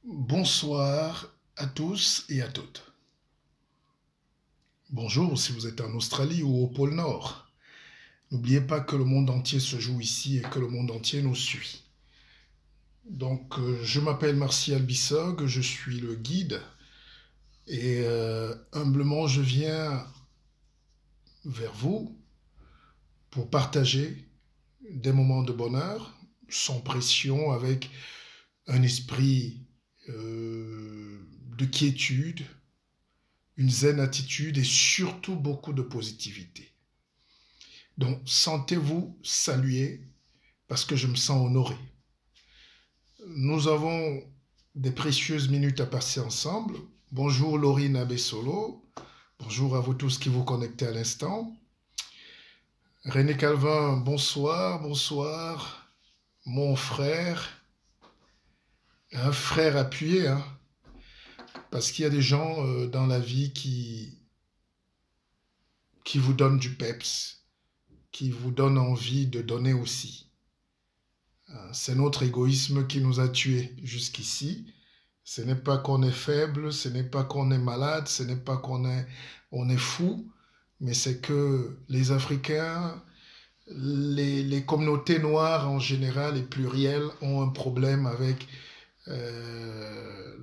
Bonsoir à tous et à toutes. Bonjour si vous êtes en Australie ou au pôle Nord. N'oubliez pas que le monde entier se joue ici et que le monde entier nous suit. Je m'appelle Martial Bissog, je suis le guide et humblement je viens vers vous pour partager des moments de bonheur sans pression, avec un esprit de quiétude, une zen attitude et surtout beaucoup de positivité. Donc, sentez-vous salué parce que je me sens honoré. Nous avons des précieuses minutes à passer ensemble. Bonjour Laurine Abessolo. Bonjour à vous tous qui vous connectez à l'instant. René Calvin, bonsoir, bonsoir. Mon frère, un frère appuyé, hein, parce qu'il y a des gens dans la vie qui vous donnent du peps, qui vous donnent envie de donner aussi. C'est notre égoïsme qui nous a tués jusqu'ici. Ce n'est pas qu'on est faible, ce n'est pas qu'on est malade, ce n'est pas on est fou, mais c'est que les Africains, les communautés noires en général et plurielles ont un problème avec euh,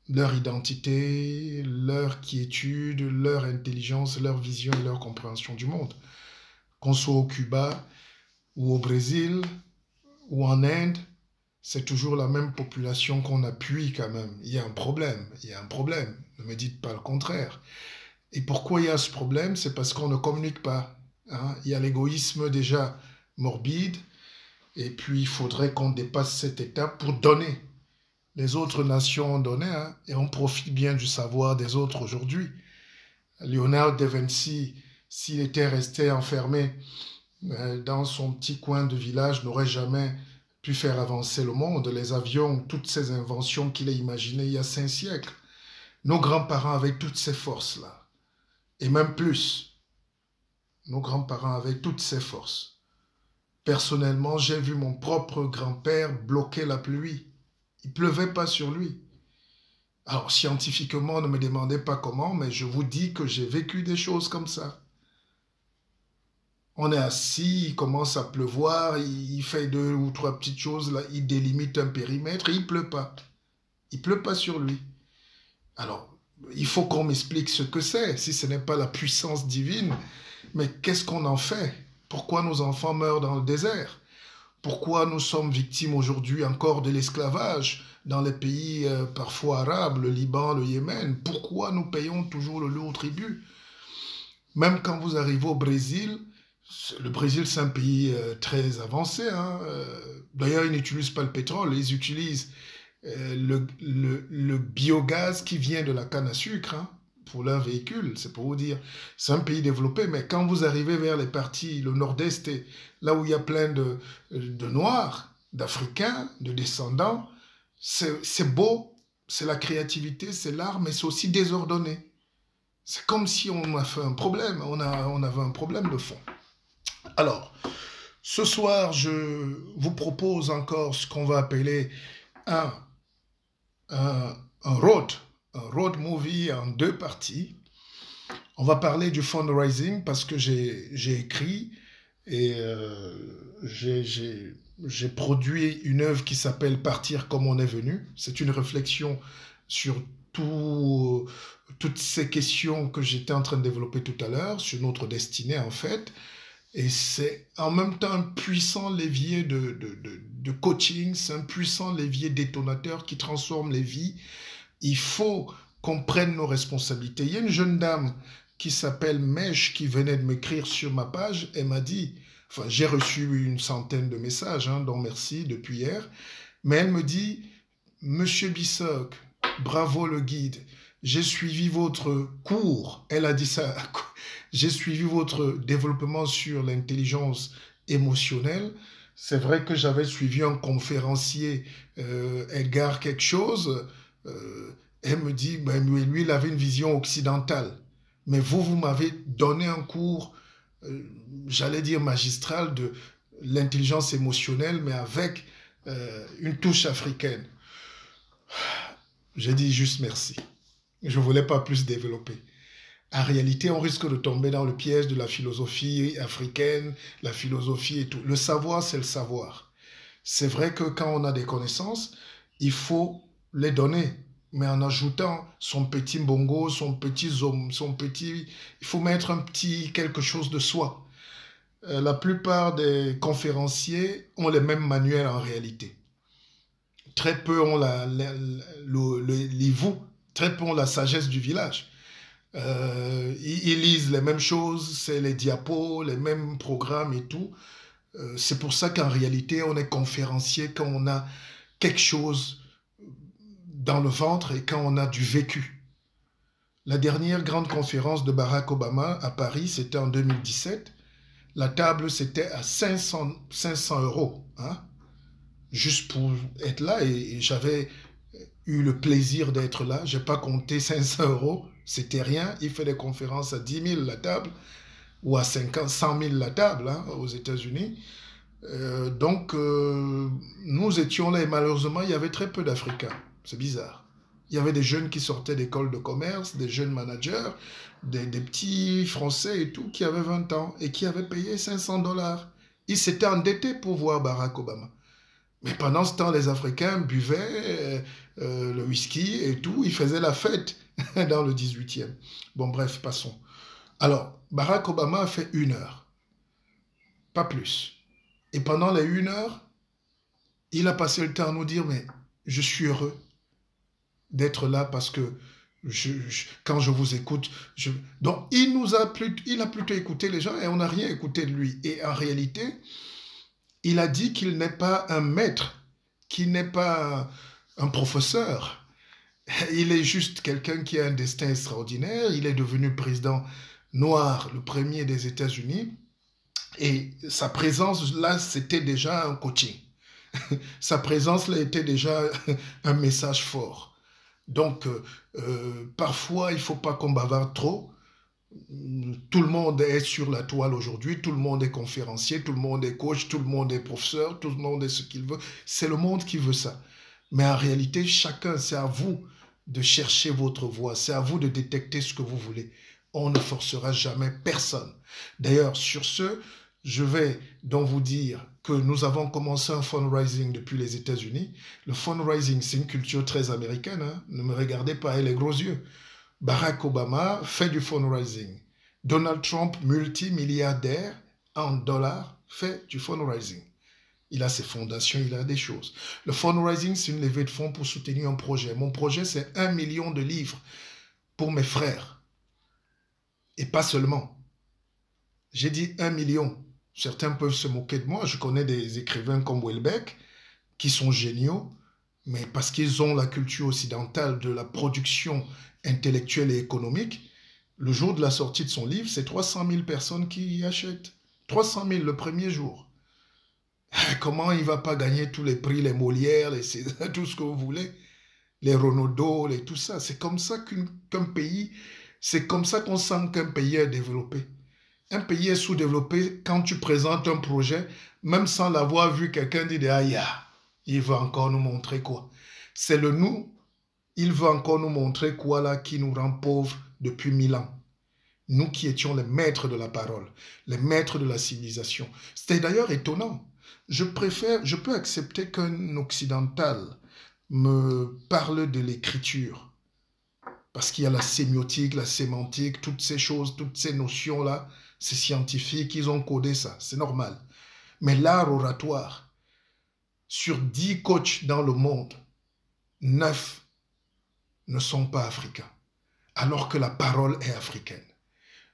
leur identité, leur quiétude, leur intelligence, leur vision et leur compréhension du monde. Qu'on soit au Cuba ou au Brésil ou en Inde, c'est toujours la même population qu'on appuie quand même. Il y a un problème, il y a un problème. Ne me dites pas le contraire. Et pourquoi il y a ce problème? C'est parce qu'on ne communique pas, hein. Il y a l'égoïsme déjà morbide, et puis il faudrait qu'on dépasse cette étape pour donner. Les autres nations ont donné, hein, et on profite bien du savoir des autres aujourd'hui. Léonard de Vinci, s'il était resté enfermé dans son petit coin de village, n'aurait jamais pu faire avancer le monde. Les avions, toutes ces inventions qu'il a imaginées il y a 5 siècles. Nos grands-parents avaient toutes ces forces-là. Et même plus. Nos grands-parents avaient toutes ces forces. Personnellement, j'ai vu mon propre grand-père bloquer la pluie. Il ne pleuvait pas sur lui. Alors, scientifiquement, ne me demandez pas comment, mais je vous dis que j'ai vécu des choses comme ça. On est assis, il commence à pleuvoir, il fait deux ou trois petites choses, là, il délimite un périmètre et il pleut pas. Il pleut pas sur lui. Alors, il faut qu'on m'explique ce que c'est, si ce n'est pas la puissance divine. Mais qu'est-ce qu'on en fait? Pourquoi nos enfants meurent dans le désert? Pourquoi nous sommes victimes aujourd'hui encore de l'esclavage dans les pays parfois arabes, le Liban, le Yémen? Pourquoi nous payons toujours le lourd tribut? Même quand vous arrivez au Brésil, le Brésil, c'est un pays très avancé, hein. D'ailleurs, ils n'utilisent pas le pétrole, ils utilisent le biogaz qui vient de la canne à sucre, hein, pour leur véhicule, c'est pour vous dire. C'est un pays développé, mais quand vous arrivez vers les parties, le nord-est, là où il y a plein de Noirs, d'Africains, de descendants, c'est beau, c'est la créativité, c'est l'art, mais c'est aussi désordonné. C'est comme si on a fait un problème, on avait un problème de fond. Alors, ce soir, je vous propose encore ce qu'on va appeler un, un road, un road movie en 2 parties. On va parler du fundraising parce que j'ai écrit et j'ai produit une œuvre qui s'appelle Partir comme on est venu. C'est une réflexion sur toutes ces questions que j'étais en train de développer tout à l'heure, sur notre destinée en fait. Et c'est en même temps un puissant levier de coaching, c'est un puissant levier détonateur qui transforme les vies. Il faut qu'on prenne nos responsabilités. Il y a une jeune dame qui s'appelle Mèche qui venait de m'écrire sur ma page. Elle m'a dit, enfin j'ai reçu une centaine de messages, hein, dont merci depuis hier, mais elle me dit, Monsieur Bissoc, bravo le guide, j'ai suivi votre cours. Elle a dit ça. J'ai suivi votre développement sur l'intelligence émotionnelle. C'est vrai que j'avais suivi un conférencier, Edgar quelque chose. Elle me dit, ben, lui, il avait une vision occidentale. Mais vous m'avez donné un cours, j'allais dire magistral, de l'intelligence émotionnelle, mais avec une touche africaine. J'ai dit juste merci. Je ne voulais pas plus développer. En réalité, on risque de tomber dans le piège de la philosophie africaine, la philosophie et tout. Le savoir, c'est le savoir. C'est vrai que quand on a des connaissances, il faut les donner, mais en ajoutant son petit bongo, son petit zoom, son petit... Il faut mettre un petit quelque chose de soi. La plupart des conférenciers ont les mêmes manuels en réalité. Très peu ont l'ivou, très peu ont la sagesse du village. Ils lisent les mêmes choses, c'est les diapos, les mêmes programmes et tout. C'est pour ça qu'en réalité, on est conférencier quand on a quelque chose dans le ventre et quand on a du vécu. La dernière grande conférence de Barack Obama à Paris, c'était en 2017. La table, c'était à 500 euros, hein, juste pour être là. Et j'avais eu le plaisir d'être là. Je n'ai pas compté 500 euros, c'était rien. Il fait des conférences à 10 000 la table ou à 50, 100 000 la table, hein, aux États-Unis. Donc, nous étions là et malheureusement, il y avait très peu d'Africains. C'est bizarre. Il y avait des jeunes qui sortaient d'écoles de commerce, des jeunes managers, des petits Français et tout, qui avaient 20 ans et qui avaient payé 500 $. Ils s'étaient endettés pour voir Barack Obama. Mais pendant ce temps, les Africains buvaient le whisky et tout. Ils faisaient la fête dans le 18e. Bon, bref, passons. Alors, Barack Obama a fait 1 heure. Pas plus. Et pendant les 1 heure, il a passé le temps à nous dire, mais je suis heureux d'être là parce que quand je vous écoute, donc il a plutôt écouté les gens et on n'a rien écouté de lui. Et en réalité, il a dit qu'il n'est pas un maître, qu'il n'est pas un professeur. Il est juste quelqu'un qui a un destin extraordinaire. Il est devenu président noir, le premier des États-Unis. Et sa présence là, c'était déjà un coaching. Sa présence là était déjà un message fort. Donc, parfois, il ne faut pas qu'on bavarde trop. Tout le monde est sur la toile aujourd'hui, tout le monde est conférencier, tout le monde est coach, tout le monde est professeur, tout le monde est ce qu'il veut. C'est le monde qui veut ça. Mais en réalité, chacun, c'est à vous de chercher votre voie, c'est à vous de détecter ce que vous voulez. On ne forcera jamais personne. D'ailleurs, sur ce, je vais donc vous dire que nous avons commencé un fundraising depuis les États-Unis. Le fundraising, c'est une culture très américaine, hein. Ne me regardez pas avec les gros yeux. Barack Obama fait du fundraising. Donald Trump, multimilliardaire en dollars, fait du fundraising. Il a ses fondations, il a des choses. Le fundraising, c'est une levée de fonds pour soutenir un projet. Mon projet, c'est 1 million de livres pour mes frères. Et pas seulement. J'ai dit 1 million. Certains peuvent se moquer de moi. Je connais des écrivains comme Houellebecq qui sont géniaux, mais parce qu'ils ont la culture occidentale de la production intellectuelle et économique, le jour de la sortie de son livre, c'est 300 000 personnes qui y achètent. 300 000 le premier jour. Comment il ne va pas gagner tous les prix, les Molières, tout ce que vous voulez, les Renaudot, tout ça. C'est comme ça qu'un pays, c'est comme ça qu'on sent qu'un pays est développé. Un pays est sous-développé quand tu présentes un projet, même sans l'avoir vu, quelqu'un dit « Aïe, il veut encore nous montrer quoi ?» C'est le nous, il veut encore nous montrer quoi là qui nous rend pauvres depuis 1000 ans. Nous qui étions les maîtres de la parole, les maîtres de la civilisation. C'était d'ailleurs étonnant. Je peux accepter qu'un occidental me parle de l'écriture. Parce qu'il y a la sémiotique, la sémantique, toutes ces choses, toutes ces notions-là, c'est scientifique, ils ont codé ça, c'est normal. Mais l'art oratoire, sur 10 coachs dans le monde, 9 ne sont pas africains, alors que la parole est africaine.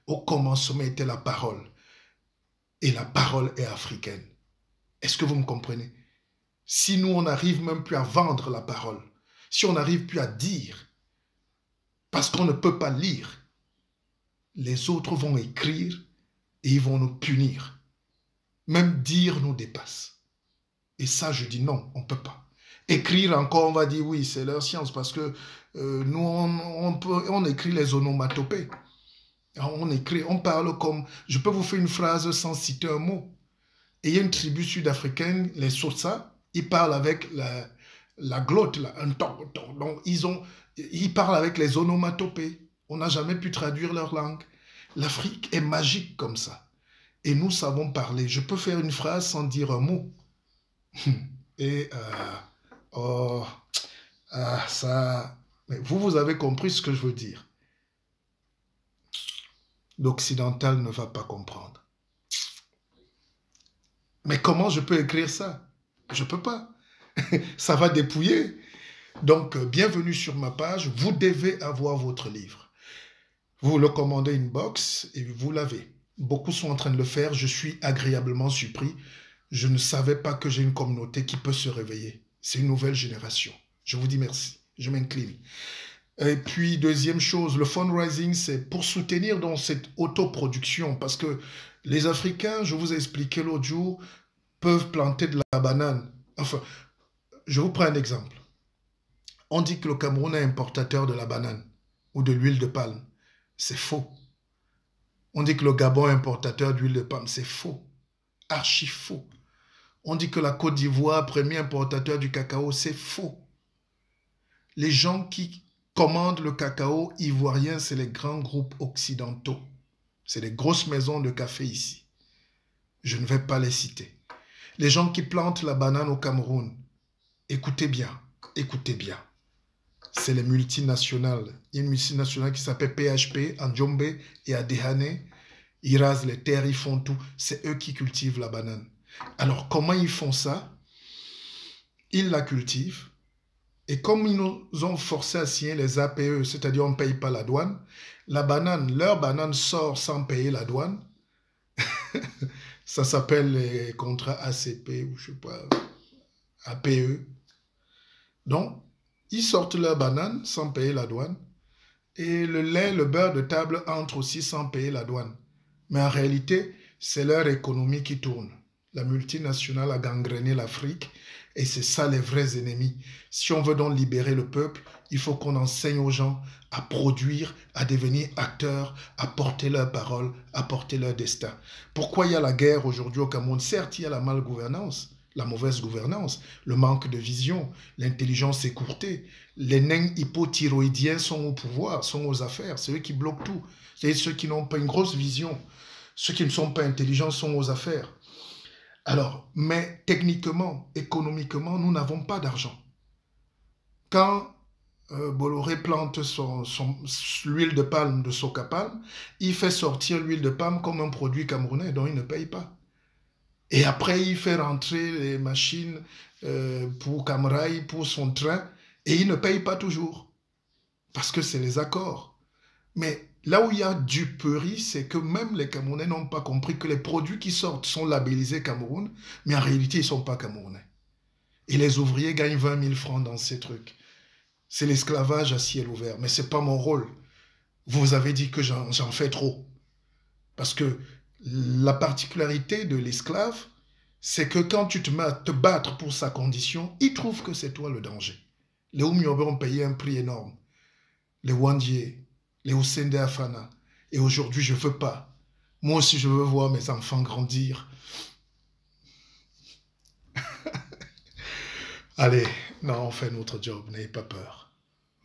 Au commencement était la parole, et la parole est africaine. Est-ce que vous me comprenez? Si nous, on n'arrive même plus à vendre la parole, si on n'arrive plus à dire, parce qu'on ne peut pas lire, les autres vont écrire et ils vont nous punir. Même dire nous dépasse. Et ça, je dis non, on ne peut pas. Écrire encore, on va dire oui, c'est leur science, parce que nous, on écrit les onomatopées. On écrit, on parle comme... Je peux vous faire une phrase sans citer un mot. Et il y a une tribu sud-africaine, les Sosa, ils parlent avec la glotte, là, un ton. Donc, ils parlent avec les onomatopées. On n'a jamais pu traduire leur langue. L'Afrique est magique comme ça. Et nous savons parler. Je peux faire une phrase sans dire un mot. Et, oh, ça... Mais vous avez compris ce que je veux dire. L'occidental ne va pas comprendre. Mais comment je peux écrire ça? Je ne peux pas. Ça va dépouiller. Donc, bienvenue sur ma page. Vous devez avoir votre livre. Vous le commandez inbox et vous l'avez. Beaucoup sont en train de le faire. Je suis agréablement surpris. Je ne savais pas que j'ai une communauté qui peut se réveiller. C'est une nouvelle génération. Je vous dis merci. Je m'incline. Et puis, deuxième chose, le fundraising, c'est pour soutenir dans cette autoproduction. Parce que les Africains, je vous ai expliqué l'autre jour, peuvent planter de la banane. Enfin, je vous prends un exemple. On dit que le Cameroun est importateur de la banane ou de l'huile de palme. C'est faux. On dit que le Gabon est importateur d'huile de palme. C'est faux. Archi faux. On dit que la Côte d'Ivoire, premier importateur du cacao. C'est faux. Les gens qui commandent le cacao ivoirien, c'est les grands groupes occidentaux. C'est les grosses maisons de café ici. Je ne vais pas les citer. Les gens qui plantent la banane au Cameroun, écoutez bien, écoutez bien. C'est les multinationales. Il y a une multinationale qui s'appelle PHP, à Djombe et à Dehane. Ils rasent les terres, ils font tout. C'est eux qui cultivent la banane. Alors, comment ils font ça? Ils la cultivent. Et comme ils nous ont forcé à signer les APE, c'est-à-dire on ne paye pas la douane, leur banane sort sans payer la douane. Ça s'appelle les contrats ACP ou je ne sais pas, APE. Donc, ils sortent leur banane sans payer la douane. Et le lait, le beurre de table entrent aussi sans payer la douane. Mais en réalité, c'est leur économie qui tourne. La multinationale a gangréné l'Afrique et c'est ça les vrais ennemis. Si on veut donc libérer le peuple, il faut qu'on enseigne aux gens à produire, à devenir acteurs, à porter leur parole, à porter leur destin. Pourquoi il y a la guerre aujourd'hui au Cameroun? Certes, il y a la malgouvernance, la mauvaise gouvernance, le manque de vision, l'intelligence écourtée. Les nains hypothyroïdiens sont au pouvoir, sont aux affaires, c'est eux qui bloquent tout. C'est ceux qui n'ont pas une grosse vision, ceux qui ne sont pas intelligents sont aux affaires. Alors, mais techniquement, économiquement, nous n'avons pas d'argent. Quand Bolloré plante l'huile de palme de Soca Palm, il fait sortir l'huile de palme comme un produit camerounais, dont il ne paye pas. Et après, il fait rentrer les machines pour Camrail, pour son train, et il ne paye pas toujours. Parce que c'est les accords. Mais là où il y a duperie, c'est que même les Camerounais n'ont pas compris que les produits qui sortent sont labellisés Cameroun, mais en réalité, ils ne sont pas Camerounais. Et les ouvriers gagnent 20 000 francs dans ces trucs. C'est l'esclavage à ciel ouvert, mais ce n'est pas mon rôle. Vous avez dit que j'en fais trop. Parce que la particularité de l'esclave, c'est que quand tu te mets à te battre pour sa condition, il trouve que c'est toi le danger. Les Oumiobe ont payé un prix énorme. Les Wandier, les Oussende Afana. Et aujourd'hui, je ne veux pas. Moi aussi, je veux voir mes enfants grandir. Allez, non, on fait notre job, n'ayez pas peur.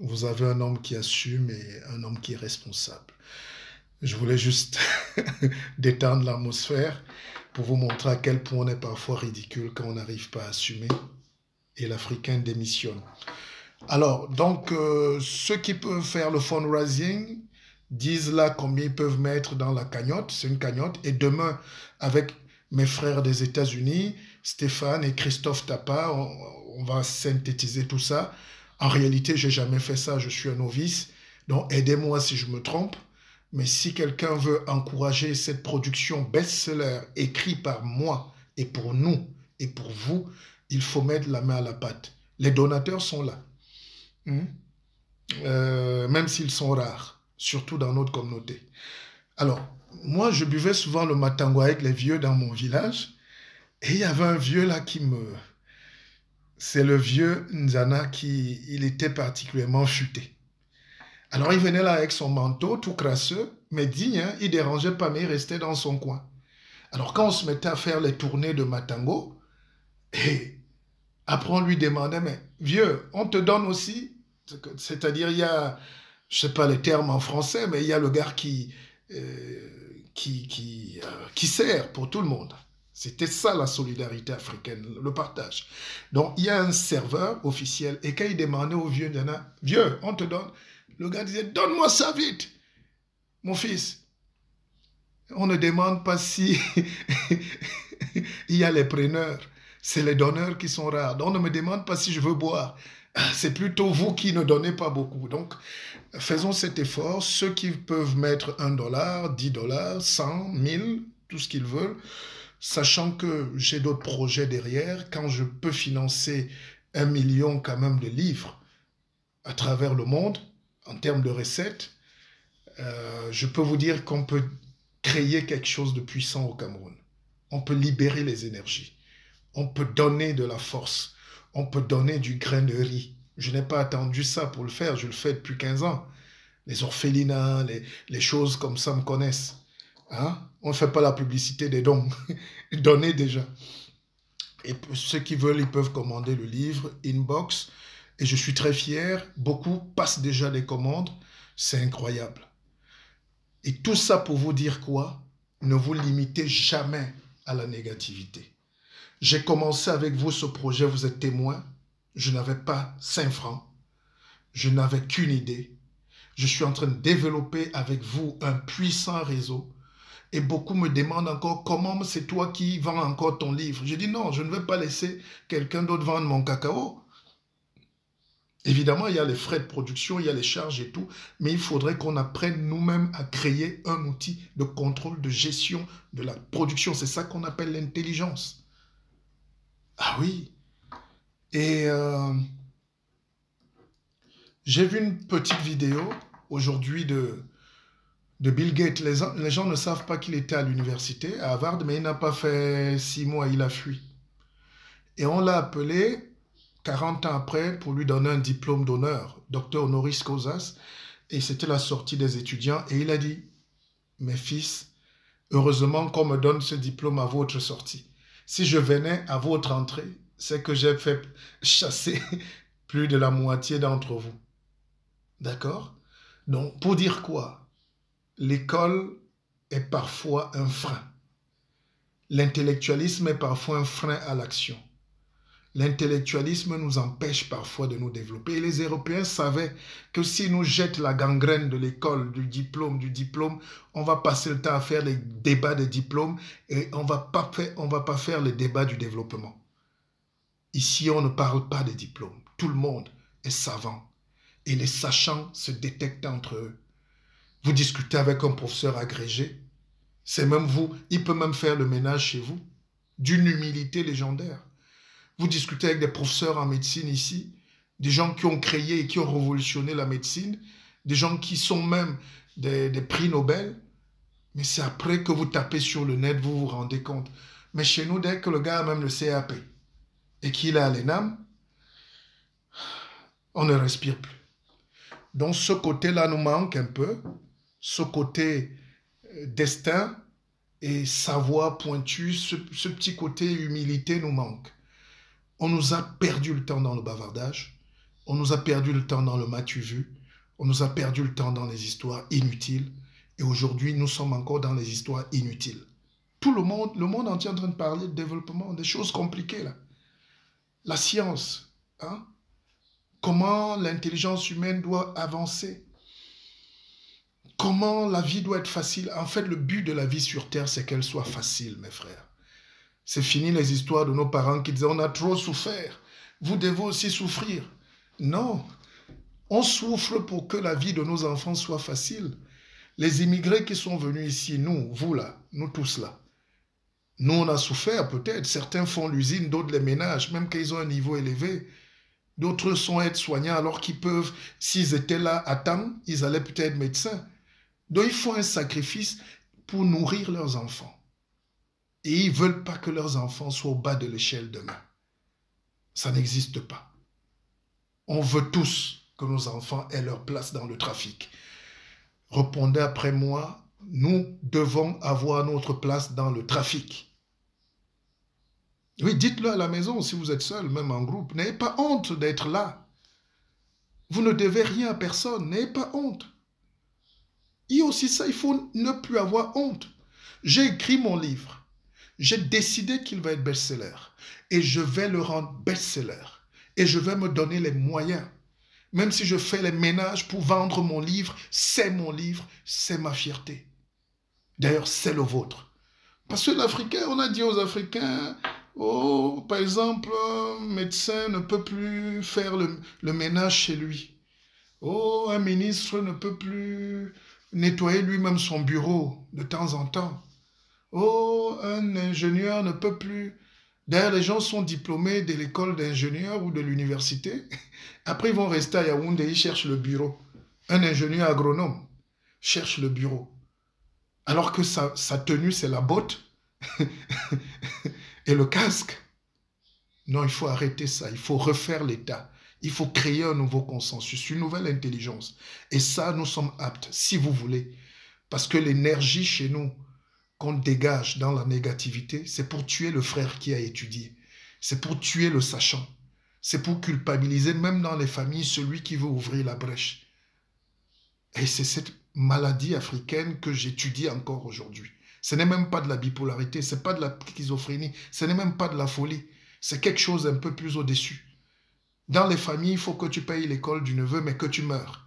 Vous avez un homme qui assume et un homme qui est responsable. Je voulais juste détendre l'atmosphère pour vous montrer à quel point on est parfois ridicule quand on n'arrive pas à assumer et l'Africain démissionne. Alors, donc, ceux qui peuvent faire le fundraising disent là combien ils peuvent mettre dans la cagnotte. C'est une cagnotte. Et demain, avec mes frères des États-Unis, Stéphane et Christophe Tapa, on va synthétiser tout ça. En réalité, je n'ai jamais fait ça. Je suis un novice. Donc, aidez-moi si je me trompe. Mais si quelqu'un veut encourager cette production best-seller écrite par moi et pour nous et pour vous, il faut mettre la main à la pâte. Les donateurs sont là. Même s'ils sont rares, surtout dans notre communauté. Alors, moi, je buvais souvent le matango avec les vieux dans mon village. Et il y avait un vieux là qui me... C'est le vieux Nzana il était particulièrement futé. Alors, il venait là avec son manteau, tout crasseux, mais digne, hein, il ne dérangeait pas, mais il restait dans son coin. Alors, quand on se mettait à faire les tournées de matango, et Après, on lui demandait, mais vieux, on te donne aussi? C'est-à-dire, il y a, je sais pas les termes en français, mais il y a le gars qui sert pour tout le monde. C'était ça la solidarité africaine, le partage. Donc, il y a un serveur officiel, et quand il demandait au vieux, il disait, vieux, on te donne. Le gars disait, donne-moi ça vite, mon fils. On ne demande pas si il y a les preneurs. C'est les donneurs qui sont rares. Donc, on ne me demande pas si je veux boire. C'est plutôt vous qui ne donnez pas beaucoup. Donc, faisons cet effort. Ceux qui peuvent mettre $1, $10, 100, 1000, tout ce qu'ils veulent, sachant que j'ai d'autres projets derrière, quand je peux financer 1 million quand même de livres à travers le monde, en termes de recettes, je peux vous dire qu'on peut créer quelque chose de puissant au Cameroun. On peut libérer les énergies. On peut donner de la force. On peut donner du grain de riz. Je n'ai pas attendu ça pour le faire. Je le fais depuis 15 ans. Les orphelinats, les choses comme ça me connaissent. Hein? On ne fait pas la publicité des dons. Donnez déjà. Et ceux qui veulent, ils peuvent commander le livre Inbox. Et je suis très fier. Beaucoup passent déjà des commandes. C'est incroyable. Et tout ça pour vous dire quoi? Ne vous limitez jamais à la négativité. J'ai commencé avec vous ce projet, vous êtes témoin. Je n'avais pas 5 francs. Je n'avais qu'une idée. Je suis en train de développer avec vous un puissant réseau. Et beaucoup me demandent encore comment c'est toi qui vends encore ton livre. Je dis non, je ne vais pas laisser quelqu'un d'autre vendre mon cacao. Évidemment, il y a les frais de production, il y a les charges et tout, mais il faudrait qu'on apprenne nous-mêmes à créer un outil de contrôle, de gestion de la production. C'est ça qu'on appelle l'intelligence. Ah oui. Et j'ai vu une petite vidéo aujourd'hui de Bill Gates. Les gens ne savent pas qu'il était à l'université, à Harvard, mais il n'a pas fait 6 mois, il a fui. Et on l'a appelé 40 ans après pour lui donner un diplôme d'honneur, docteur honoris causa. Et c'était la sortie des étudiants. Et il a dit, mes fils, heureusement qu'on me donne ce diplôme à votre sortie. Si je venais à votre entrée, c'est que j'ai fait chasser plus de la moitié d'entre vous. D'accord? Donc, pour dire quoi? L'école est parfois un frein. L'intellectualisme est parfois un frein à l'action. L'intellectualisme nous empêche parfois de nous développer. Et les Européens savaient que s'ils nous jettent la gangrène de l'école, du diplôme, on va passer le temps à faire les débats des diplômes et on va pas faire les débats du développement. Ici, on ne parle pas des diplômes. Tout le monde est savant. Et les sachants se détectent entre eux. Vous discutez avec un professeur agrégé, c'est même vous, il peut même faire le ménage chez vous, d'une humilité légendaire. Vous discutez avec des professeurs en médecine ici, des gens qui ont créé et qui ont révolutionné la médecine, des gens qui sont même des prix Nobel, mais c'est après que vous tapez sur le net, vous vous rendez compte. Mais chez nous, dès que le gars a même le CAP et qu'il a l'ENAM, on ne respire plus. Donc ce côté-là nous manque un peu, ce côté destin et savoir pointu, ce petit côté humilité nous manque. On nous a perdu le temps dans le bavardage, on nous a perdu le temps dans le m'as-tu vu, on nous a perdu le temps dans les histoires inutiles, et aujourd'hui nous sommes encore dans les histoires inutiles. Tout le monde entier est en train de parler de développement, des choses compliquées là. La science, hein? Comment l'intelligence humaine doit avancer, comment la vie doit être facile. En fait, le but de la vie sur Terre, c'est qu'elle soit facile, mes frères. C'est fini les histoires de nos parents qui disaient on a trop souffert, vous devez aussi souffrir. Non, on souffre pour que la vie de nos enfants soit facile. Les immigrés qui sont venus ici, nous, vous là, nous tous là, nous on a souffert peut-être, certains font l'usine, d'autres les ménages, même qu'ils ont un niveau élevé. D'autres sont aides-soignants alors qu'ils peuvent, s'ils étaient là à temps, ils allaient peut-être médecins. Donc ils font un sacrifice pour nourrir leurs enfants. Et ils ne veulent pas que leurs enfants soient au bas de l'échelle demain. Ça n'existe pas. On veut tous que nos enfants aient leur place dans le trafic. Répondez après moi, nous devons avoir notre place dans le trafic. Oui, dites-le à la maison si vous êtes seul, même en groupe. N'ayez pas honte d'être là. Vous ne devez rien à personne. N'ayez pas honte. Il y a aussi ça, il faut ne plus avoir honte. J'ai écrit mon livre. J'ai décidé qu'il va être best-seller. Et je vais le rendre best-seller. Et je vais me donner les moyens. Même si je fais les ménages pour vendre mon livre, c'est mon livre, c'est ma fierté. D'ailleurs, c'est le vôtre. Parce que l'Africain, on a dit aux Africains, oh, par exemple, un médecin ne peut plus faire le ménage chez lui. Oh, un ministre ne peut plus nettoyer lui-même son bureau de temps en temps. Oh, un ingénieur ne peut plus. D'ailleurs, les gens sont diplômés de l'école d'ingénieur ou de l'université. Après, ils vont rester à Yaoundé, ils cherchent le bureau. Un ingénieur agronome cherche le bureau. Alors que sa tenue, c'est la botte et le casque. Non, il faut arrêter ça. Il faut refaire l'État. Il faut créer un nouveau consensus, une nouvelle intelligence. Et ça, nous sommes aptes, si vous voulez. Parce que l'énergie chez nous qu'on dégage dans la négativité, c'est pour tuer le frère qui a étudié. C'est pour tuer le sachant. C'est pour culpabiliser, même dans les familles, celui qui veut ouvrir la brèche. Et c'est cette maladie africaine que j'étudie encore aujourd'hui. Ce n'est même pas de la bipolarité, ce n'est pas de la schizophrénie, ce n'est même pas de la folie. C'est quelque chose un peu plus au-dessus. Dans les familles, il faut que tu payes l'école du neveu, mais que tu meurs.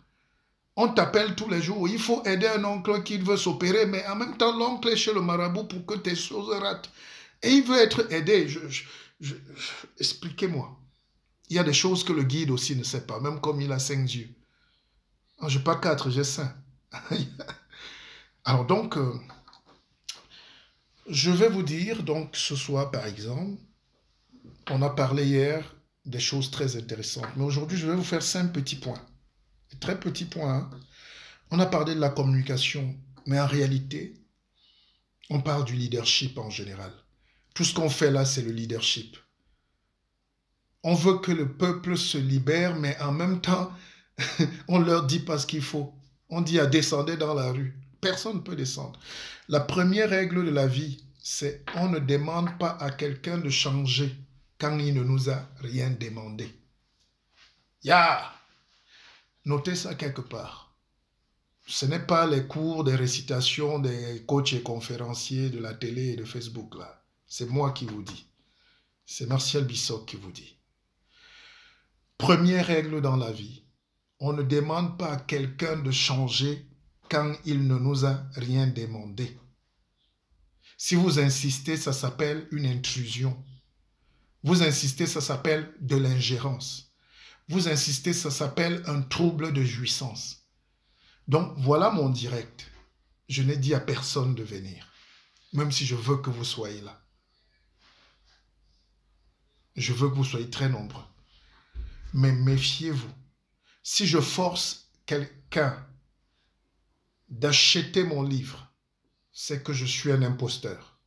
On t'appelle tous les jours, il faut aider un oncle qui veut s'opérer, mais en même temps, l'oncle est chez le marabout pour que tes choses ratent. Et il veut être aidé. Expliquez-moi. Il y a des choses que le guide aussi ne sait pas, même comme il a 5 yeux. Je n'ai pas 4, j'ai 5. Alors donc, je vais vous dire, donc ce soir par exemple, on a parlé hier des choses très intéressantes, mais aujourd'hui je vais vous faire 5 petits points. Très petits points. Hein. On a parlé de la communication, mais en réalité, on parle du leadership en général. Tout ce qu'on fait là, c'est le leadership. On veut que le peuple se libère, mais en même temps, on leur dit pas ce qu'il faut. On dit à descendre dans la rue. Personne ne peut descendre. La première règle de la vie, c'est on ne demande pas à quelqu'un de changer quand il ne nous a rien demandé. Notez ça quelque part. Ce n'est pas les cours des récitations des coachs et conférenciers de la télé et de Facebook là. C'est moi qui vous dis. C'est Martial Bissot qui vous dit. Première règle dans la vie. On ne demande pas à quelqu'un de changer quand il ne nous a rien demandé. Si vous insistez, ça s'appelle une intrusion. Vous insistez, ça s'appelle de l'ingérence. Vous insistez, ça s'appelle un trouble de jouissance. Donc, voilà mon direct. Je n'ai dit à personne de venir, même si je veux que vous soyez là. Je veux que vous soyez très nombreux. Mais méfiez-vous. Si je force quelqu'un d'acheter mon livre, c'est que je suis un imposteur.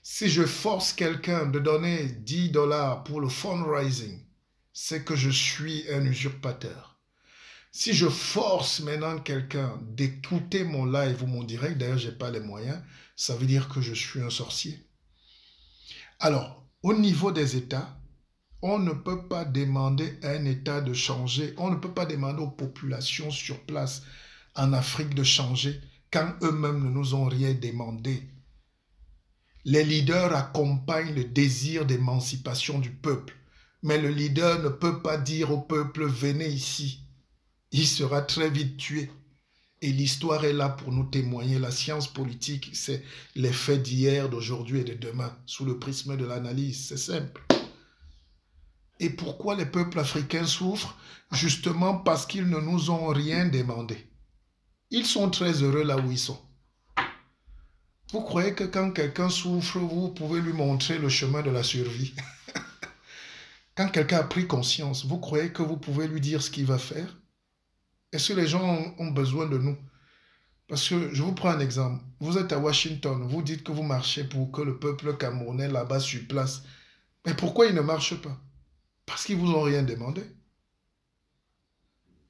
Si je force quelqu'un de donner 10 dollars pour le fundraising, c'est que je suis un usurpateur. Si je force maintenant quelqu'un d'écouter mon live ou mon direct, d'ailleurs je n'ai pas les moyens, ça veut dire que je suis un sorcier. Alors, au niveau des États, on ne peut pas demander à un État de changer, on ne peut pas demander aux populations sur place en Afrique de changer quand eux-mêmes ne nous ont rien demandé. Les leaders accompagnent le désir d'émancipation du peuple, mais le leader ne peut pas dire au peuple « venez ici ». Il sera très vite tué. Et l'histoire est là pour nous témoigner. La science politique, c'est les faits d'hier, d'aujourd'hui et de demain, sous le prisme de l'analyse. C'est simple. Et pourquoi les peuples africains souffrent? Justement parce qu'ils ne nous ont rien demandé. Ils sont très heureux là où ils sont. Vous croyez que quand quelqu'un souffre, vous pouvez lui montrer le chemin de la survie? Quand quelqu'un a pris conscience, vous croyez que vous pouvez lui dire ce qu'il va faire? Est-ce que les gens ont besoin de nous? Parce que je vous prends un exemple. Vous êtes à Washington, vous dites que vous marchez pour que le peuple camerounais là-bas sur place. Mais pourquoi il ne marche pas? Parce qu'ils ne vous ont rien demandé.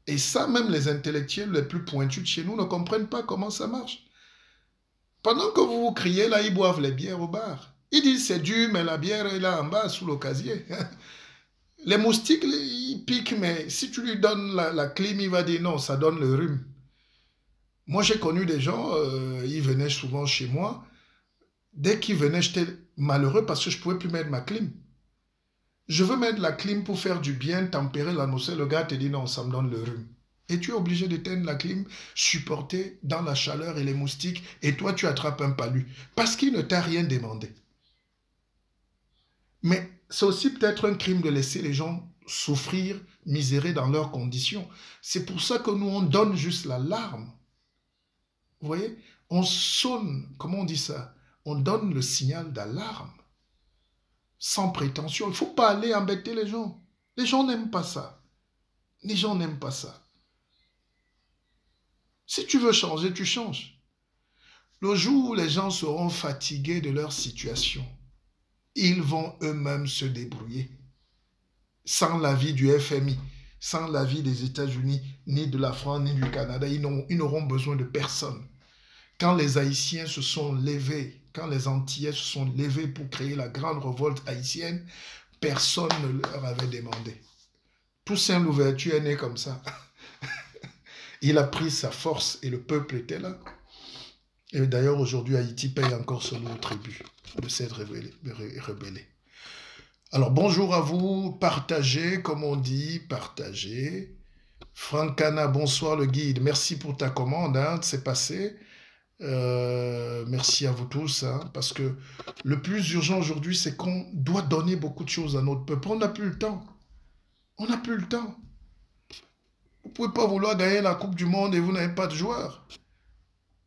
Et ça, même les intellectuels les plus pointus de chez nous ne comprennent pas comment ça marche. Pendant que vous vous criez, là, ils boivent les bières au bar. Il dit c'est dur, mais la bière est là en bas sous le casier. Les moustiques, ils piquent, mais si tu lui donnes la clim, il va dire non, ça donne le rhume. Moi, j'ai connu des gens, ils venaient souvent chez moi. Dès qu'ils venaient, j'étais malheureux parce que je ne pouvais plus mettre ma clim. Je veux mettre la clim pour faire du bien, tempérer l'atmosphère. Le gars te dit non, ça me donne le rhume. Et tu es obligé d'éteindre la clim, supporter dans la chaleur et les moustiques, et toi, tu attrapes un palu. Parce qu'il ne t'a rien demandé. Mais c'est aussi peut-être un crime de laisser les gens souffrir, misérer dans leurs conditions. C'est pour ça que nous, on donne juste l'alarme. Vous voyez? On sonne, comment on dit ça? On donne le signal d'alarme. Sans prétention. Il ne faut pas aller embêter les gens. Les gens n'aiment pas ça. Les gens n'aiment pas ça. Si tu veux changer, tu changes. Le jour où les gens seront fatigués de leur situation, ils vont eux-mêmes se débrouiller. Sans l'avis du FMI, sans l'avis des États-Unis, ni de la France, ni du Canada, ils n'auront besoin de personne. Quand les Haïtiens se sont levés, quand les Antillais se sont levés pour créer la grande révolte haïtienne, personne ne leur avait demandé. Toussaint Louverture est né comme ça. Il a pris sa force et le peuple était là. Et d'ailleurs, aujourd'hui, Haïti paye encore son lourd tribut de s'être rebellé. Alors, bonjour à vous. Partagez, comme on dit, partagez. Francana, bonsoir le guide. Merci pour ta commande, hein, c'est passé. Merci à vous tous, hein, parce que le plus urgent aujourd'hui, c'est qu'on doit donner beaucoup de choses à notre peuple. On n'a plus le temps. On n'a plus le temps. Vous ne pouvez pas vouloir gagner la Coupe du Monde et vous n'avez pas de joueurs.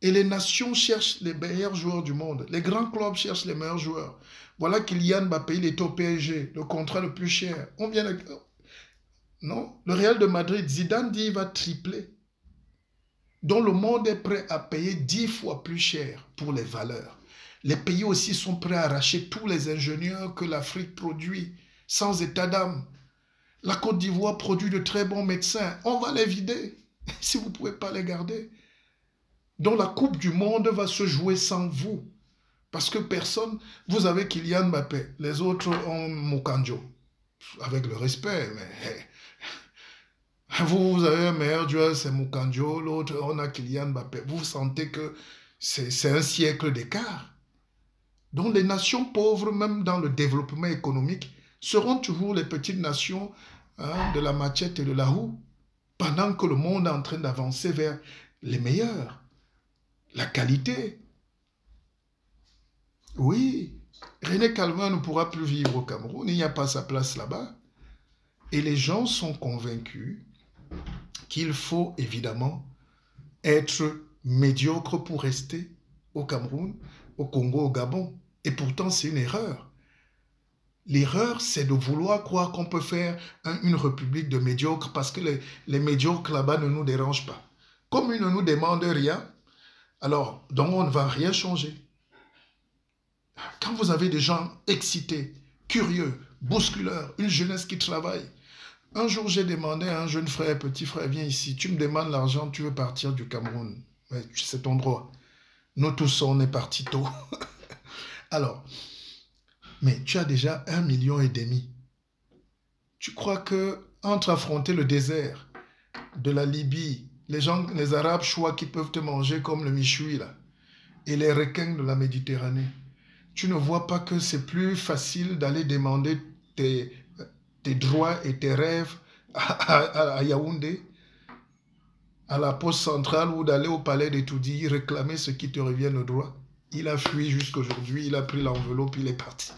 Et les nations cherchent les meilleurs joueurs du monde. Les grands clubs cherchent les meilleurs joueurs. Voilà Kylian Mbappé, il est au PSG, le contrat le plus cher. On vient de... Non, le Real de Madrid, Zidane dit qu'il va tripler. Donc le monde est prêt à payer 10 fois plus cher pour les valeurs. Les pays aussi sont prêts à arracher tous les ingénieurs que l'Afrique produit, sans état d'âme. La Côte d'Ivoire produit de très bons médecins. On va les vider, si vous ne pouvez pas les garder. Donc la Coupe du Monde va se jouer sans vous. Parce que personne... Vous avez Kylian Mbappé, les autres ont Moukandjo. Avec le respect, mais... Vous avez un meilleur joueur, c'est Moukandjo, l'autre, on a Kylian Mbappé. Vous sentez que c'est un siècle d'écart. Donc les nations pauvres, même dans le développement économique, seront toujours les petites nations, hein, de la machette et de la roue, pendant que le monde est en train d'avancer vers les meilleurs, la qualité. Oui, René Calvin ne pourra plus vivre au Cameroun, il n'y a pas sa place là-bas. Et les gens sont convaincus qu'il faut évidemment être médiocre pour rester au Cameroun, au Congo, au Gabon. Et pourtant, c'est une erreur. L'erreur, c'est de vouloir croire qu'on peut faire une république de médiocres parce que les médiocres là-bas ne nous dérangent pas. Comme ils ne nous demandent rien, alors, donc on ne va rien changer. Quand vous avez des gens excités, curieux, bousculeurs, une jeunesse qui travaille. Un jour, j'ai demandé à un jeune frère, petit frère, viens ici, tu me demandes l'argent, tu veux partir du Cameroun. Ouais, c'est ton droit. Nous tous, on est partis tôt. Alors, mais tu as déjà 1,5 million. Tu crois que entre affronter le désert de la Libye, les Arabes choix qui peuvent te manger comme le michoui là, et les requins de la Méditerranée, tu ne vois pas que c'est plus facile d'aller demander tes droits et tes rêves à Yaoundé, à la poste centrale, ou d'aller au palais des Toudi réclamer ce qui te revient de droit. Il a fui jusqu'aujourd'hui, il a pris l'enveloppe, il est parti.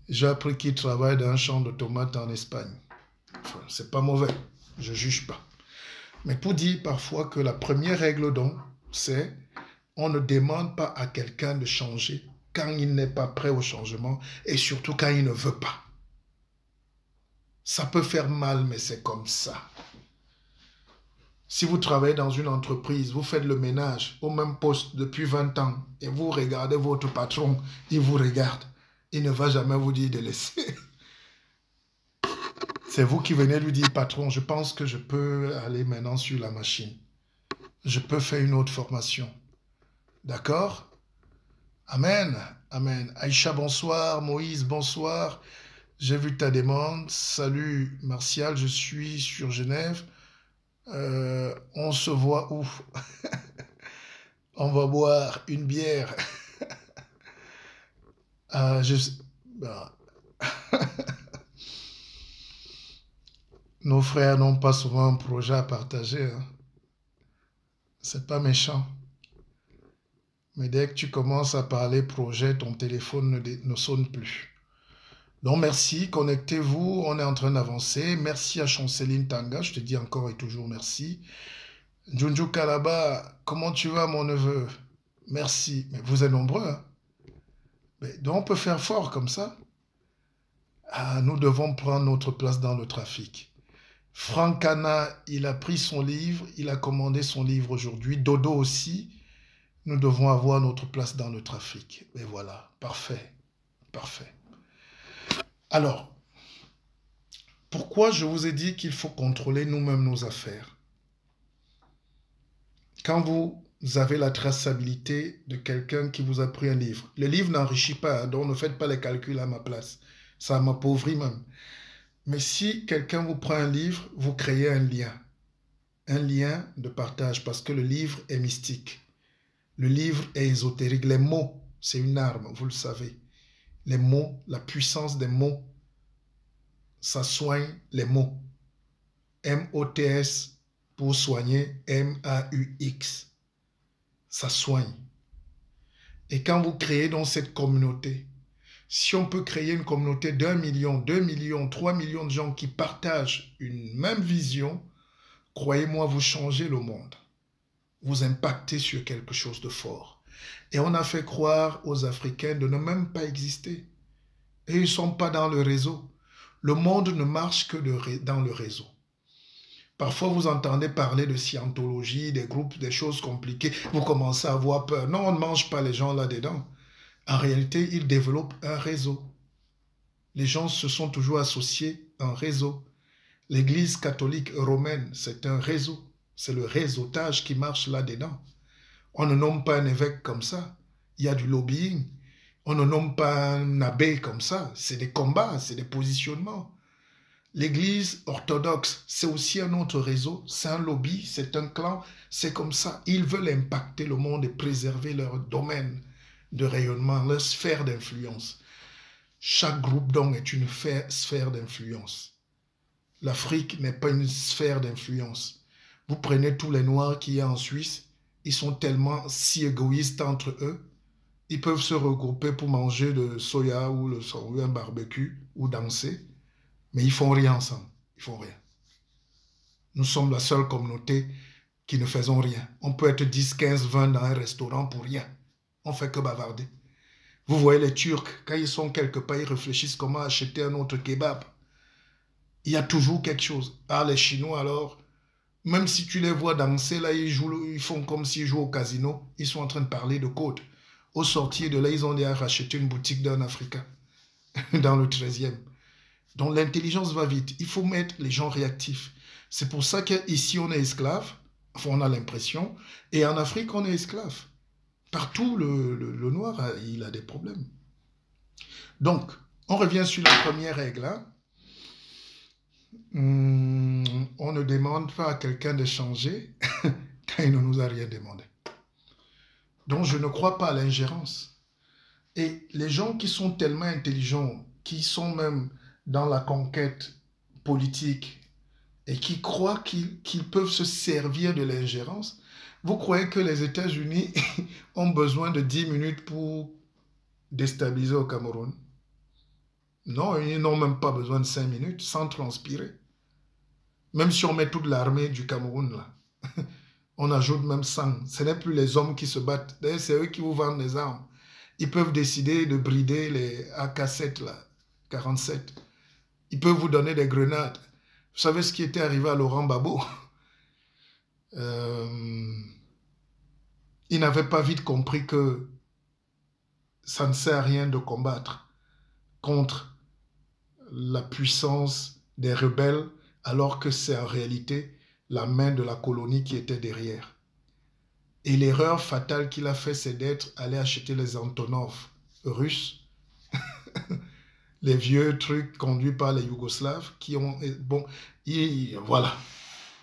J'ai appris qu'il travaille dans un champ de tomates en Espagne. Enfin, c'est pas mauvais, je juge pas. Mais pour dire parfois que la première règle donc, c'est on ne demande pas à quelqu'un de changer quand il n'est pas prêt au changement et surtout quand il ne veut pas. Ça peut faire mal, mais c'est comme ça. Si vous travaillez dans une entreprise, vous faites le ménage au même poste depuis 20 ans et vous regardez votre patron, il vous regarde, il ne va jamais vous dire de laisser. C'est vous qui venez lui dire, patron, je pense que je peux aller maintenant sur la machine. Je peux faire une autre formation. D'accord? Amen. Amen. Aïcha, bonsoir. Moïse, bonsoir. J'ai vu ta demande. Salut, Martial, je suis sur Genève. On se voit où? On va boire une bière. Ah, bah, nos frères n'ont pas souvent un projet à partager, hein. C'est pas méchant. Mais dès que tu commences à parler projet, ton téléphone ne sonne plus. Donc merci, connectez-vous, on est en train d'avancer. Merci à Chanceline Tanga, je te dis encore et toujours merci. Junju Kalaba, comment tu vas mon neveu? Merci. Mais vous êtes nombreux, hein? Donc on peut faire fort comme ça. Ah, nous devons prendre notre place dans le trafic. Franck Anna, il a pris son livre, il a commandé son livre aujourd'hui. Dodo aussi. Nous devons avoir notre place dans le trafic. Et voilà, parfait, parfait. Alors, pourquoi je vous ai dit qu'il faut contrôler nous-mêmes nos affaires? Quand vous avez la traçabilité de quelqu'un qui vous a pris un livre, le livre n'enrichit pas, donc ne faites pas les calculs à ma place. Ça m'appauvrit même. Mais si quelqu'un vous prend un livre, vous créez un lien de partage, parce que le livre est mystique. Le livre est ésotérique. Les mots, c'est une arme, vous le savez. Les mots, la puissance des mots, ça soigne les mots. M-O-T-S pour soigner, M-A-U-X. Ça soigne. Et quand vous créez dans cette communauté, si on peut créer une communauté d'1 million, 2 millions, 3 millions de gens qui partagent une même vision, croyez-moi, vous changez le monde. Vous impactez sur quelque chose de fort. Et on a fait croire aux Africains de ne même pas exister. Et ils ne sont pas dans le réseau. Le monde ne marche que dans le réseau. Parfois, vous entendez parler de scientologie, des groupes, des choses compliquées. Vous commencez à avoir peur. Non, on ne mange pas les gens là-dedans. En réalité, ils développent un réseau. Les gens se sont toujours associés en réseau. L'Église catholique romaine, c'est un réseau. C'est le réseautage qui marche là-dedans. On ne nomme pas un évêque comme ça. Il y a du lobbying. On ne nomme pas un abbé comme ça. C'est des combats, c'est des positionnements. L'Église orthodoxe, c'est aussi un autre réseau. C'est un lobby, c'est un clan. C'est comme ça. Ils veulent impacter le monde et préserver leur domaine de rayonnement, leur sphère d'influence. Chaque groupe donc est une sphère d'influence. L'Afrique n'est pas une sphère d'influence. Vous prenez tous les Noirs qu'il y a en Suisse, ils sont tellement si égoïstes entre eux, ils peuvent se regrouper pour manger le soya ou un barbecue ou danser, mais ils font rien ensemble, ils font rien. Nous sommes la seule communauté qui ne faisons rien. On peut être 10, 15, 20 dans un restaurant pour rien. On fait que bavarder. Vous voyez les Turcs, quand ils sont quelque part, ils réfléchissent comment acheter un autre kebab. Il y a toujours quelque chose. Ah, les Chinois alors, même si tu les vois danser, là, ils font comme s'ils jouent au casino. Ils sont en train de parler de code. Au sortir de là, ils ont déjà racheté une boutique d'un Africain dans le 13e. Donc l'intelligence va vite. Il faut mettre les gens réactifs. C'est pour ça qu'ici, on est esclave. Enfin, on a l'impression. Et en Afrique, on est esclave. Partout, le noir, il a des problèmes. Donc, on revient sur la première règle. Hein. On ne demande pas à quelqu'un de changer quand il ne nous a rien demandé. Donc, je ne crois pas à l'ingérence. Et les gens qui sont tellement intelligents, qui sont même dans la conquête politique et qui croient qu'ils peuvent se servir de l'ingérence, vous croyez que les États-Unis ont besoin de 10 minutes pour déstabiliser au Cameroun? Non, ils n'ont même pas besoin de 5 minutes sans transpirer. Même si on met toute l'armée du Cameroun là, on ajoute même 100. Ce n'est plus les hommes qui se battent. D'ailleurs, c'est eux qui vous vendent les armes. Ils peuvent décider de brider les AK-7 là, 47. Ils peuvent vous donner des grenades. Vous savez ce qui était arrivé à Laurent Gbagbo? Il n'avait pas vite compris que ça ne sert à rien de combattre contre la puissance des rebelles alors que c'est en réalité la main de la colonie qui était derrière. Et l'erreur fatale qu'il a fait, c'est d'être allé acheter les Antonov russes, les vieux trucs conduits par les Yougoslaves qui ont... Bon, voilà,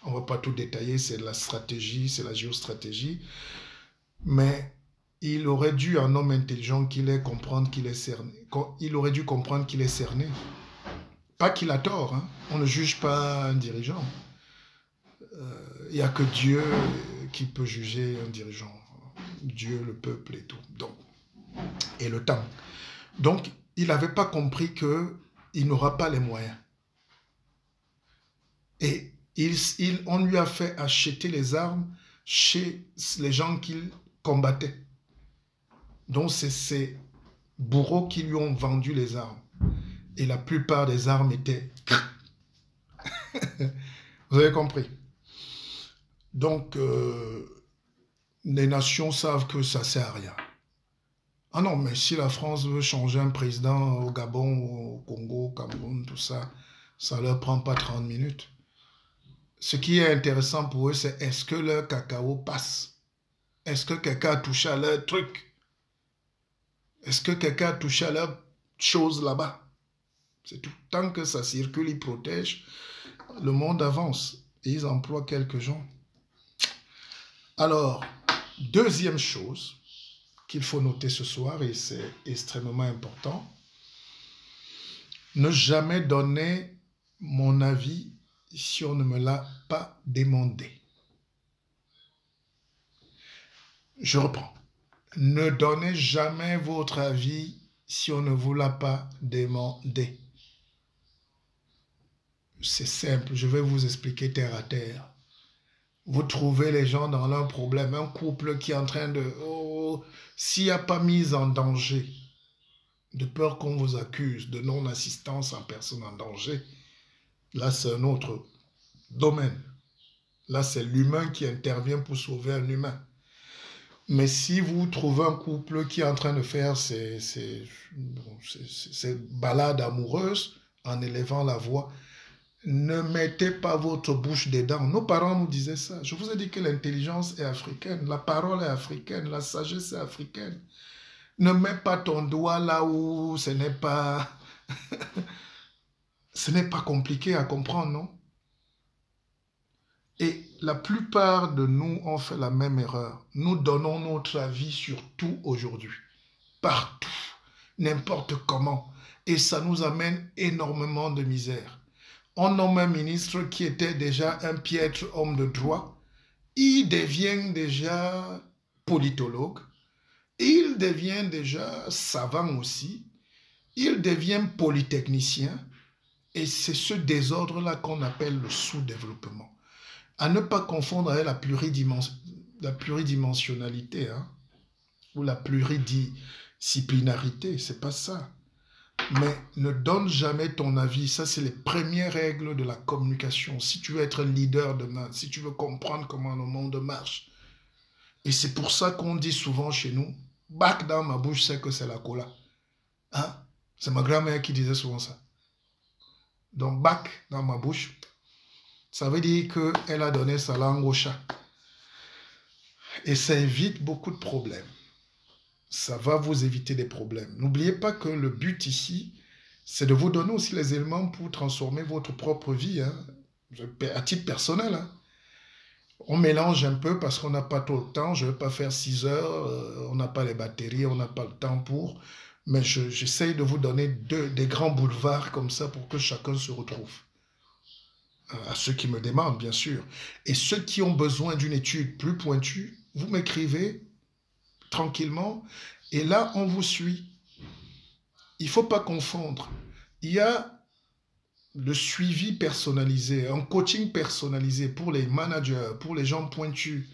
on ne va pas tout détailler, c'est la stratégie, c'est la géostratégie, mais il aurait dû, un homme intelligent qu'il est, comprendre qu'il est cerné. Il aurait dû comprendre qu'il est cerné. Pas qu'il a tort, hein. On ne juge pas un dirigeant. Il n'y a que Dieu qui peut juger un dirigeant. Dieu, le peuple et tout. Donc, et le temps. Donc, il n'avait pas compris qu'il n'aura pas les moyens. Et on lui a fait acheter les armes chez les gens qu'il combattait. Donc, c'est ces bourreaux qui lui ont vendu les armes. Et la plupart des armes étaient... Vous avez compris? Donc, les nations savent que ça ne sert à rien. Ah non, mais si la France veut changer un président au Gabon, au Congo, au Cameroun, tout ça, ça ne leur prend pas 30 minutes. Ce qui est intéressant pour eux, c'est est-ce que leur cacao passe? Est-ce que quelqu'un a touché à leur truc? Est-ce que quelqu'un a touché à leur chose là-bas? C'est tout. Tant que ça circule, ils protègent, le monde avance. Et ils emploient quelques gens. Alors, deuxième chose qu'il faut noter ce soir, et c'est extrêmement important, ne jamais donner mon avis si on ne me l'a pas demandé. Je reprends. Ne donnez jamais votre avis si on ne vous l'a pas demandé. C'est simple, je vais vous expliquer terre à terre. Vous trouvez les gens dans leurs problèmes, un couple qui est en train de... Oh, s'il n'y a pas mise en danger, de peur qu'on vous accuse de non-assistance en personne en danger, là c'est un autre domaine. Là c'est l'humain qui intervient pour sauver un humain. Mais si vous trouvez un couple qui est en train de faire ces balades amoureuses en élevant la voix, ne mettez pas votre bouche dedans. Nos parents nous disaient ça. Je vous ai dit que l'intelligence est africaine, la parole est africaine, la sagesse est africaine. Ne mets pas ton doigt là où ce n'est pas... ce n'est pas compliqué à comprendre, non? Et la plupart de nous ont fait la même erreur. Nous donnons notre avis sur tout aujourd'hui. Partout. N'importe comment. Et ça nous amène énormément de misère. On nomme un ministre qui était déjà un piètre homme de droit. Il devient déjà politologue. Il devient déjà savant aussi. Il devient polytechnicien. Et c'est ce désordre-là qu'on appelle le sous-développement. À ne pas confondre avec la pluridimensionnalité, hein, ou la pluridisciplinarité. C'est pas ça. Mais ne donne jamais ton avis. Ça, c'est les premières règles de la communication. Si tu veux être un leader demain, si tu veux comprendre comment le monde marche. Et c'est pour ça qu'on dit souvent chez nous, bac dans ma bouche, c'est que c'est la cola. Hein? C'est ma grand-mère qui disait souvent ça. Donc, bac dans ma bouche, ça veut dire qu'elle a donné sa langue au chat. Et ça évite beaucoup de problèmes. Ça va vous éviter des problèmes. N'oubliez pas que le but ici, c'est de vous donner aussi les éléments pour transformer votre propre vie, hein, à titre personnel. Hein. On mélange un peu parce qu'on n'a pas trop le temps. Je ne vais pas faire 6 heures, on n'a pas les batteries, on n'a pas le temps pour. Mais j'essaye de vous donner des grands boulevards comme ça pour que chacun se retrouve. À ceux qui me demandent, bien sûr. Et ceux qui ont besoin d'une étude plus pointue, vous m'écrivez tranquillement, et là, on vous suit. Il ne faut pas confondre. Il y a le suivi personnalisé, un coaching personnalisé pour les managers, pour les gens pointus.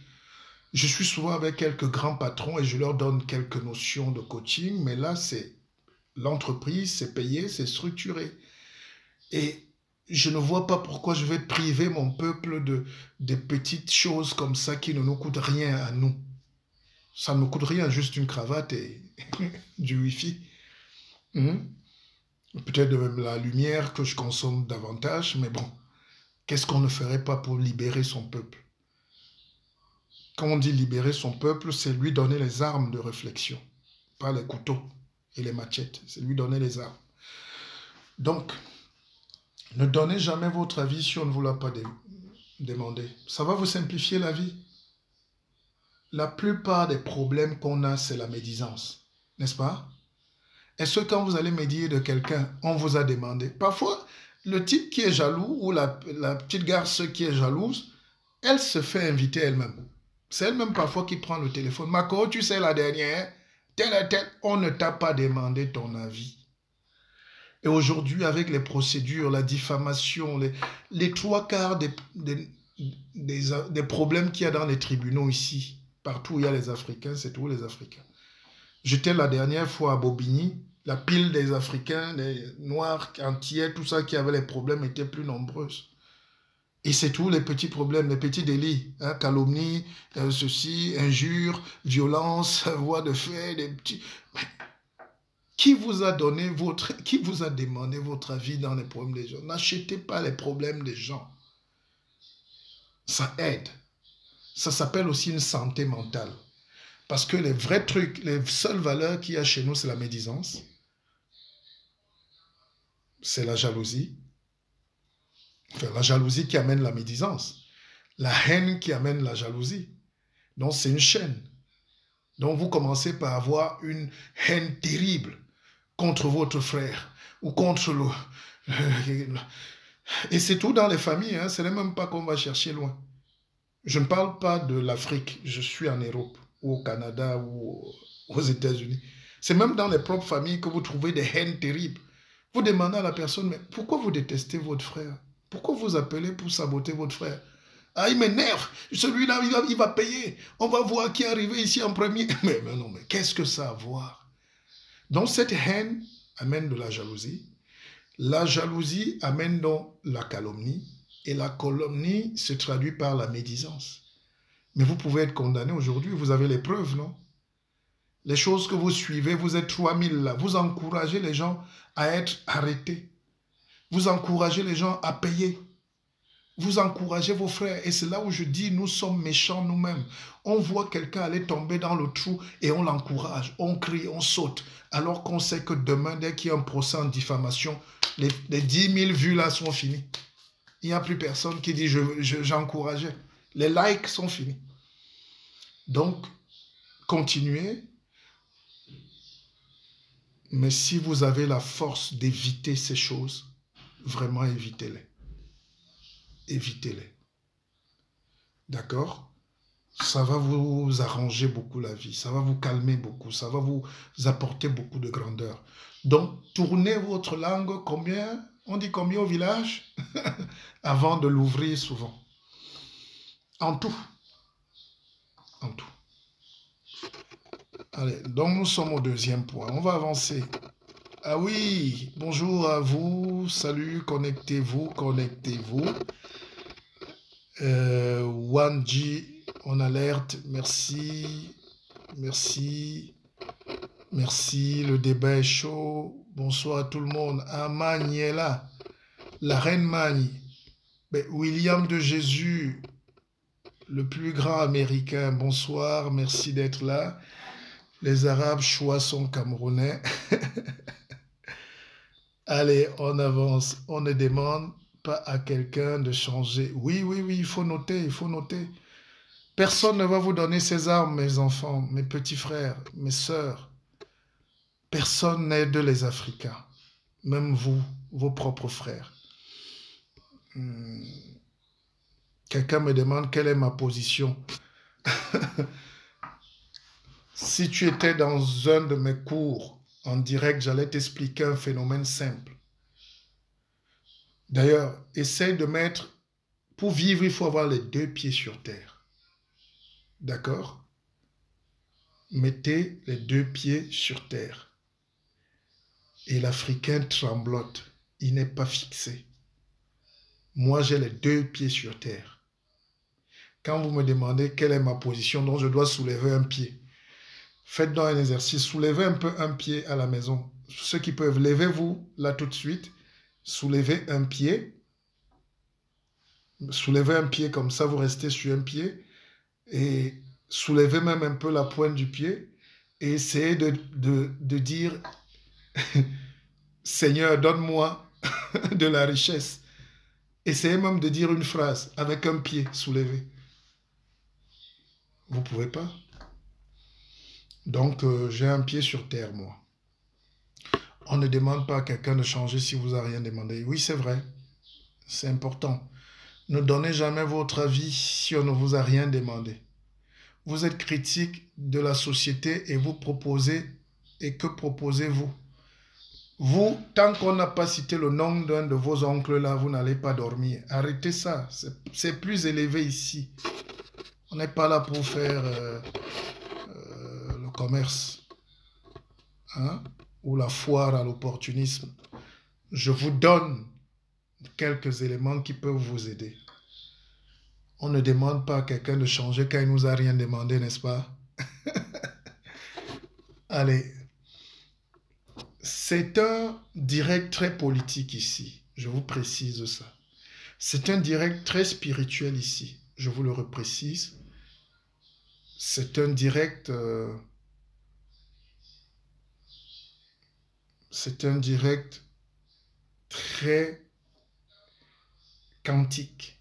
Je suis souvent avec quelques grands patrons et je leur donne quelques notions de coaching, mais là, c'est l'entreprise, c'est payé, c'est structuré. Et je ne vois pas pourquoi je vais priver mon peuple de petites choses comme ça qui ne nous coûtent rien à nous. Ça ne me coûte rien, juste une cravate et du Wi-Fi. Peut-être même la lumière que je consomme davantage, mais bon, qu'est-ce qu'on ne ferait pas pour libérer son peuple? Quand on dit libérer son peuple, c'est lui donner les armes de réflexion, pas les couteaux. et les machettes. C'est lui donner les armes. Donc, ne donnez jamais votre avis si on ne vous l'a pas demandé. Ça va vous simplifier la vie. La plupart des problèmes qu'on a, c'est la médisance. N'est-ce pas? Est-ce que quand vous allez médire de quelqu'un, on vous a demandé? Parfois, le type qui est jaloux ou la petite garce qui est jalouse, elle se fait inviter elle-même. C'est elle-même parfois qui prend le téléphone. Marco, tu sais la dernière, telle et telle, on ne t'a pas demandé ton avis. Et aujourd'hui, avec les procédures, la diffamation, les trois quarts des problèmes qu'il y a dans les tribunaux ici, partout où il y a les Africains, c'est tous les Africains. J'étais la dernière fois à Bobigny, la pile des Africains, des Noirs, entiers, tout ça qui avait les problèmes étaient plus nombreuses. Et c'est tous les petits problèmes, les petits délits, hein, calomnie, ceci, injure, violence, voie de fait, des petits... Qui vous a demandé votre avis dans les problèmes des gens? N'achetez pas les problèmes des gens. Ça aide. Ça s'appelle aussi une santé mentale. Parce que les vrais trucs, les seules valeurs qu'il y a chez nous, c'est la médisance, c'est la jalousie. Enfin, la jalousie qui amène la médisance. La haine qui amène la jalousie. Donc, c'est une chaîne. Donc, vous commencez par avoir une haine terrible contre votre frère ou contre le... Et c'est tout dans les familles, hein. Ce n'est même pas qu'on va chercher loin. Je ne parle pas de l'Afrique, je suis en Europe ou au Canada ou aux États-Unis. C'est même dans les propres familles que vous trouvez des haines terribles. Vous demandez à la personne, mais pourquoi vous détestez votre frère? Pourquoi vous appelez pour saboter votre frère? Ah, il m'énerve, celui-là, il va payer. On va voir qui est arrivé ici en premier. Mais non, mais qu'est-ce que ça a à voir? Donc cette haine amène de la jalousie. La jalousie amène donc la calomnie. Et la calomnie se traduit par la médisance. Mais vous pouvez être condamné aujourd'hui, vous avez les preuves, non? Les choses que vous suivez, vous êtes 3000 là. Vous encouragez les gens à être arrêtés. Vous encouragez les gens à payer. Vous encouragez vos frères. Et c'est là où je dis, nous sommes méchants nous-mêmes. On voit quelqu'un aller tomber dans le trou et on l'encourage. On crie, on saute. Alors qu'on sait que demain, dès qu'il y a un procès en diffamation, les 10 000 vues là sont finies. Il n'y a plus personne qui dit j'encourageais. Les likes sont finis. Donc, continuez. Mais si vous avez la force d'éviter ces choses, vraiment évitez-les. Évitez-les. D'accord? Ça va vous arranger beaucoup la vie. Ça va vous calmer beaucoup. Ça va vous apporter beaucoup de grandeur. Donc, tournez votre langue combien? On dit combien au village? Avant de l'ouvrir souvent. En tout. En tout. Allez, donc nous sommes au deuxième point. On va avancer. Ah oui, bonjour à vous. Salut, connectez-vous, connectez-vous. Wanji, on alerte. Merci. Merci. Merci. Le débat est chaud. Bonsoir à tout le monde. Ah, Magne est là. La reine Magne. William de Jésus, le plus grand américain. Bonsoir. Merci d'être là. Les Arabes choix sont camerounais. Allez, on avance. On ne demande pas à quelqu'un de changer. Oui, il faut noter, il faut noter. Personne ne va vous donner ses armes, mes enfants, mes petits frères, mes sœurs. Personne n'aide les Africains. Même vous, vos propres frères. Quelqu'un me demande quelle est ma position. Si tu étais dans un de mes cours en direct, j'allais t'expliquer un phénomène simple. D'ailleurs, essaye de mettre... Pour vivre, il faut avoir les 2 pieds sur terre. D'accord? Mettez les 2 pieds sur terre. Et l'Africain tremblote. Il n'est pas fixé. Moi, j'ai les 2 pieds sur terre. Quand vous me demandez quelle est ma position, donc je dois soulever un pied. Faites donc un exercice, soulevez un peu un pied à la maison. Ceux qui peuvent, levez-vous là tout de suite. Soulevez un pied. Soulevez un pied comme ça, vous restez sur un pied. Et soulevez même un peu la pointe du pied. Et essayez de dire Seigneur, donne-moi de la richesse. Essayez même de dire une phrase avec un pied soulevé. Vous ne pouvez pas. Donc, j'ai un pied sur terre, moi. On ne demande pas à quelqu'un de changer si vous n'avez rien demandé. Oui, c'est vrai. C'est important. Ne donnez jamais votre avis si on ne vous a rien demandé. Vous êtes critique de la société et vous proposez. Et que proposez-vous? Vous, tant qu'on n'a pas cité le nom d'un de vos oncles là, vous n'allez pas dormir. Arrêtez ça. C'est plus élevé ici. On n'est pas là pour faire le commerce, hein, ou la foire à l'opportunisme. Je vous donne quelques éléments qui peuvent vous aider. On ne demande pas à quelqu'un de changer quand il ne nous a rien demandé, n'est-ce pas? Allez, c'est un direct très politique ici. Je vous précise ça. C'est un direct très spirituel ici. Je vous le reprécise. C'est un direct... c'est un direct très quantique.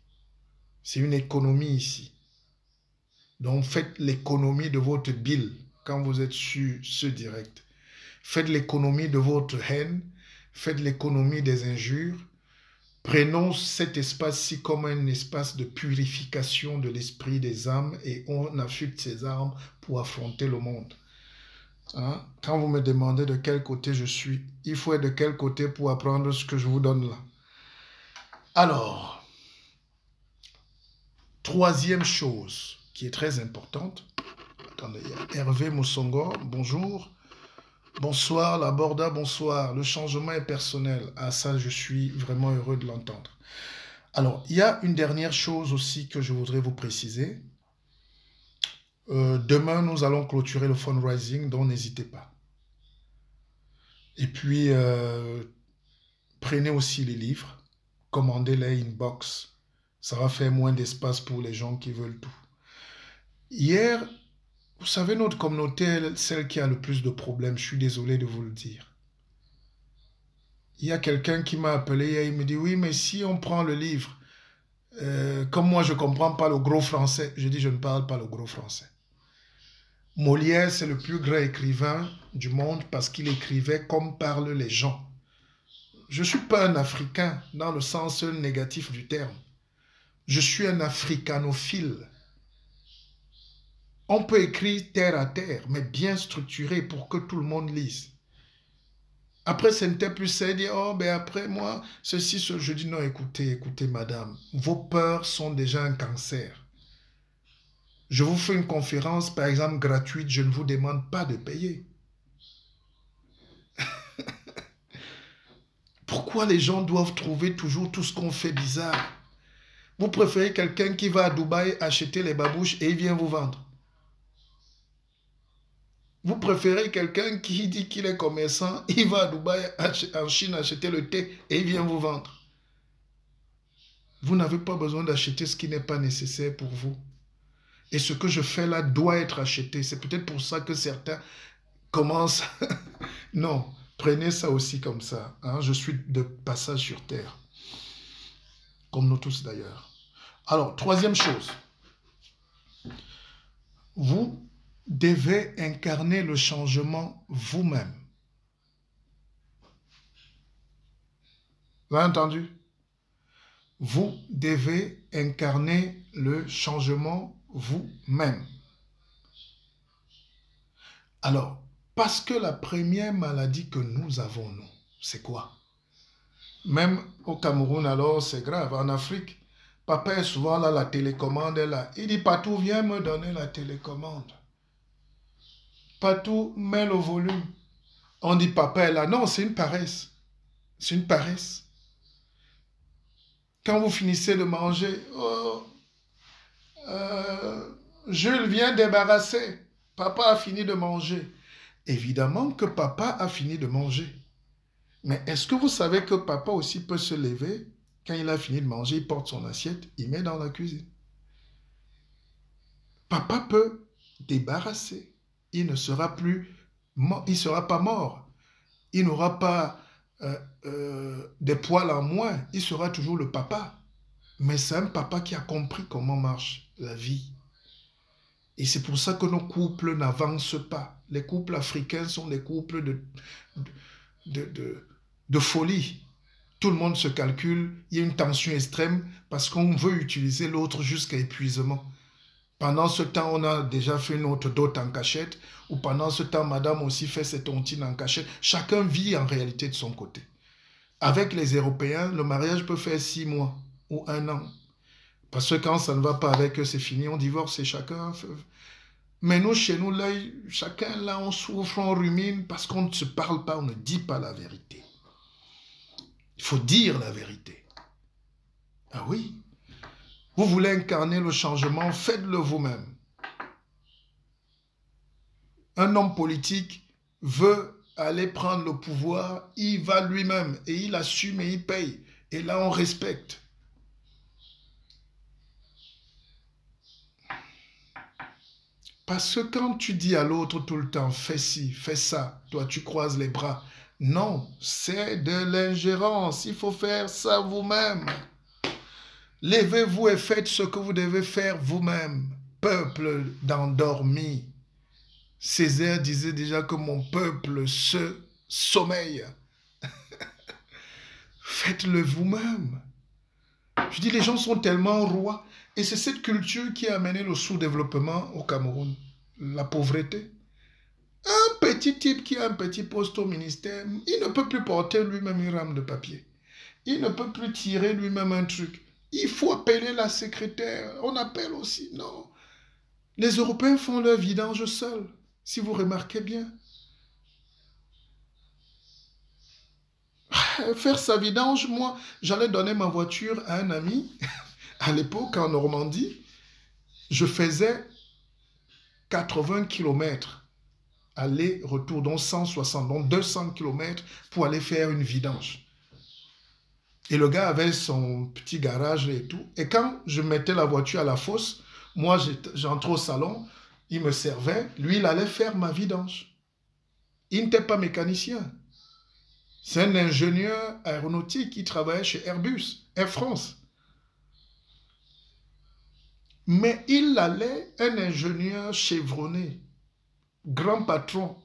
C'est une économie ici. Donc faites l'économie de votre bile quand vous êtes sur ce direct. Faites l'économie de votre haine. Faites l'économie des injures. Prenons cet espace-ci comme un espace de purification de l'esprit des âmes et on affûte ses armes pour affronter le monde. Hein? Quand vous me demandez de quel côté je suis, il faut être de quel côté pour apprendre ce que je vous donne là. Alors, troisième chose qui est très importante. Attendez, il y a Hervé Moussongo, bonjour. Bonsoir, la Borda, bonsoir. Le changement est personnel. Ah, ça, je suis vraiment heureux de l'entendre. Alors, il y a une dernière chose aussi que je voudrais vous préciser. Demain, nous allons clôturer le fundraising, donc n'hésitez pas. Et puis, prenez aussi les livres, commandez-les inbox. Ça va faire moins d'espace pour les gens qui veulent tout. Hier, vous savez, notre communauté, celle qui a le plus de problèmes, je suis désolé de vous le dire. Il y a quelqu'un qui m'a appelé et il me dit, oui, mais si on prend le livre, comme moi je ne comprends pas le gros français, je dis, je ne parle pas le gros français. Molière, c'est le plus grand écrivain du monde parce qu'il écrivait comme parlent les gens. Je ne suis pas un Africain dans le sens négatif du terme. Je suis un africanophile. On peut écrire terre à terre, mais bien structuré pour que tout le monde lise. Après, ce n'était plus ça, dire, oh, ben après moi, ceci, ce... Je dis, non, écoutez, madame, vos peurs sont déjà un cancer. Je vous fais une conférence, par exemple, gratuite, je ne vous demande pas de payer. Pourquoi les gens doivent trouver toujours tout ce qu'on fait bizarre? Vous préférez quelqu'un qui va à Dubaï acheter les babouches et il vient vous vendre. Vous préférez quelqu'un qui dit qu'il est commerçant, il va à Dubaï, en Chine, acheter le thé et il vient vous vendre. Vous n'avez pas besoin d'acheter ce qui n'est pas nécessaire pour vous. Et ce que je fais là doit être acheté. C'est peut-être pour ça que certains commencent... Non, prenez ça aussi comme ça. Hein? Je suis de passage sur terre. Comme nous tous d'ailleurs. Alors, troisième chose. Vous devez incarner le changement vous-même. Vous avez entendu? Vous devez incarner le changement vous-même. Alors, parce que la première maladie que nous avons, nous, c'est quoi? Même au Cameroun, alors, c'est grave. En Afrique, papa est souvent là, la télécommande est là. Il dit, Patou, viens me donner la télécommande. Patou, mets le volume. On dit, papa est là. Non, c'est une paresse. C'est une paresse. Quand vous finissez de manger, oh, Jules vient débarrasser. Papa a fini de manger. Évidemment que papa a fini de manger. Mais est-ce que vous savez que papa aussi peut se lever, quand il a fini de manger, il porte son assiette, il met dans la cuisine. Papa peut débarrasser. Il ne sera plus mort, il ne sera pas mort. il n'aura pas des poils en moins, il sera toujours le papa. Mais c'est un papa qui a compris comment marche la vie. Et c'est pour ça que nos couples n'avancent pas. Les couples africains sont des couples de, de, de folie. Tout le monde se calcule, il y a une tension extrême parce qu'on veut utiliser l'autre jusqu'à épuisement. Pendant ce temps, on a déjà fait notre dot en cachette, ou pendant ce temps, madame aussi fait ses tontines en cachette. Chacun vit en réalité de son côté. Avec les Européens, le mariage peut faire 6 mois ou 1 an. Parce que quand ça ne va pas avec eux, c'est fini, on divorce et chacun... Mais nous, chez nous, là, chacun, là, on souffre, on rumine parce qu'on ne se parle pas, on ne dit pas la vérité. Il faut dire la vérité. Ah oui. Vous voulez incarner le changement, faites-le vous-même. Un homme politique veut aller prendre le pouvoir, il va lui-même et il assume et il paye. Et là, on respecte. Parce que quand tu dis à l'autre tout le temps, fais ci, fais ça, toi tu croises les bras. Non, c'est de l'ingérence. Il faut faire ça vous-même. Levez-vous et faites ce que vous devez faire vous-même. Peuple d'endormi. Césaire disait déjà que mon peuple se sommeille. Faites-le vous-même. Je dis, les gens sont tellement rois. Et c'est cette culture qui a amené le sous-développement au Cameroun. La pauvreté. Un petit type qui a un petit poste au ministère, il ne peut plus porter lui-même une rame de papier. Il ne peut plus tirer lui-même un truc. Il faut appeler la secrétaire. On appelle aussi. Non. Les Européens font leur vidange seuls. Si vous remarquez bien. Faire sa vidange, moi, j'allais donner ma voiture à un ami. À l'époque, en Normandie, je faisais 80 km aller-retour, donc 160, donc 200 km pour aller faire une vidange. Et le gars avait son petit garage et tout. Et quand je mettais la voiture à la fosse, moi, j'entrais au salon, il me servait, lui, il allait faire ma vidange. Il n'était pas mécanicien. C'est un ingénieur aéronautique qui travaillait chez Airbus, Air France. Mais il allait, un ingénieur chevronné, grand patron.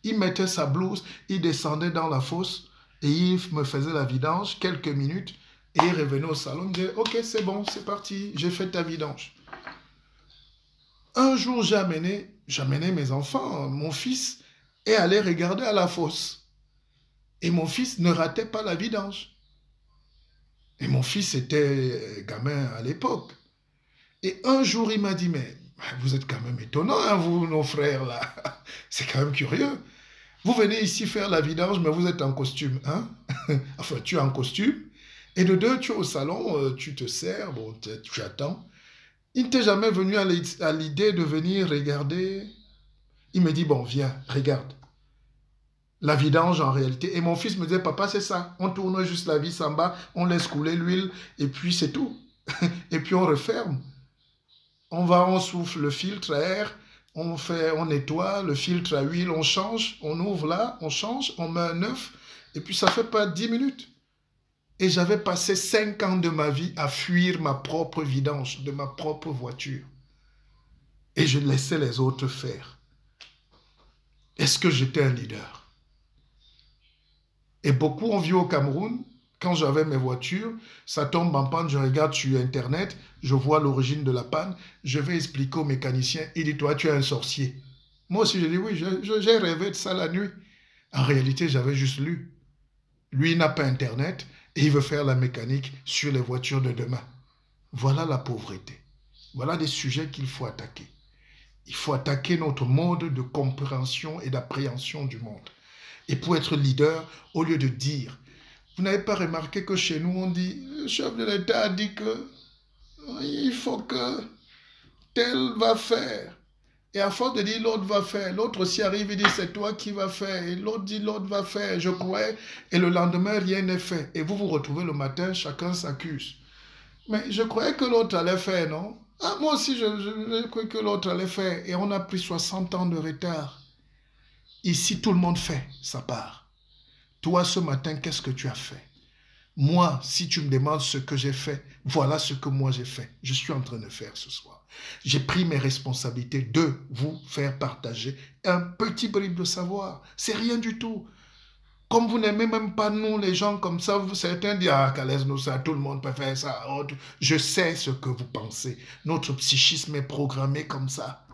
Il mettait sa blouse, il descendait dans la fosse et il me faisait la vidange quelques minutes et il revenait au salon. Il me disait, ok, c'est bon, c'est parti, j'ai fait ta vidange. Un jour, j'amenais mes enfants, mon fils, et allait regarder à la fosse. Et mon fils ne ratait pas la vidange. Et mon fils était gamin à l'époque. Et un jour, il m'a dit, mais vous êtes quand même étonnants, hein, vous, nos frères, là. C'est quand même curieux. Vous venez ici faire la vidange, mais vous êtes en costume, hein? Enfin, tu es en costume. Et de deux, tu es au salon, tu te sers, bon, tu attends. Il ne t'est jamais venu à l'idée de venir regarder. Il me dit, bon, viens, regarde. La vidange en réalité. Et mon fils me disait, papa, c'est ça. On tourne juste la vis en bas, on laisse couler l'huile, et puis c'est tout. Et puis on referme. On va, on souffle le filtre à air, on nettoie le filtre à huile, on change, on ouvre là, on change, on met un œuf, et puis ça fait pas 10 minutes. Et j'avais passé 5 ans de ma vie à fuir ma propre vidange de ma propre voiture. Et je laissais les autres faire. Est-ce que j'étais un leader? Et beaucoup ont vu au Cameroun, quand j'avais mes voitures, ça tombe en panne, je regarde sur Internet, je vois l'origine de la panne, je vais expliquer au mécanicien, il dit, toi, tu es un sorcier. Moi aussi, je dis, oui, j'ai rêvé de ça la nuit. En réalité, j'avais juste lu. Lui, il n'a pas Internet et il veut faire la mécanique sur les voitures de demain. Voilà la pauvreté. Voilà des sujets qu'il faut attaquer. Il faut attaquer notre mode de compréhension et d'appréhension du monde. Et pour être leader, au lieu de dire, vous n'avez pas remarqué que chez nous, on dit, le chef de l'État a dit que il faut que tel va faire. Et à force de dire l'autre va faire, l'autre aussi arrive et dit c'est toi qui vas faire. Et l'autre dit l'autre va faire, je croyais. Et le lendemain, rien n'est fait. Et vous vous retrouvez le matin, chacun s'accuse. Mais je croyais que l'autre allait faire, non? Ah, moi aussi, je croyais que l'autre allait faire. Et on a pris 60 ans de retard. Ici, tout le monde fait sa part. Toi, ce matin, qu'est-ce que tu as fait? Moi, si tu me demandes ce que j'ai fait, voilà ce que moi j'ai fait. Je suis en train de faire ce soir. J'ai pris mes responsabilités de vous faire partager un petit bribe de savoir. C'est rien du tout. Comme vous n'aimez même pas nous, les gens comme ça, certains disent, ah, Calès, nous, ça, tout le monde peut faire ça. Je sais ce que vous pensez. Notre psychisme est programmé comme ça.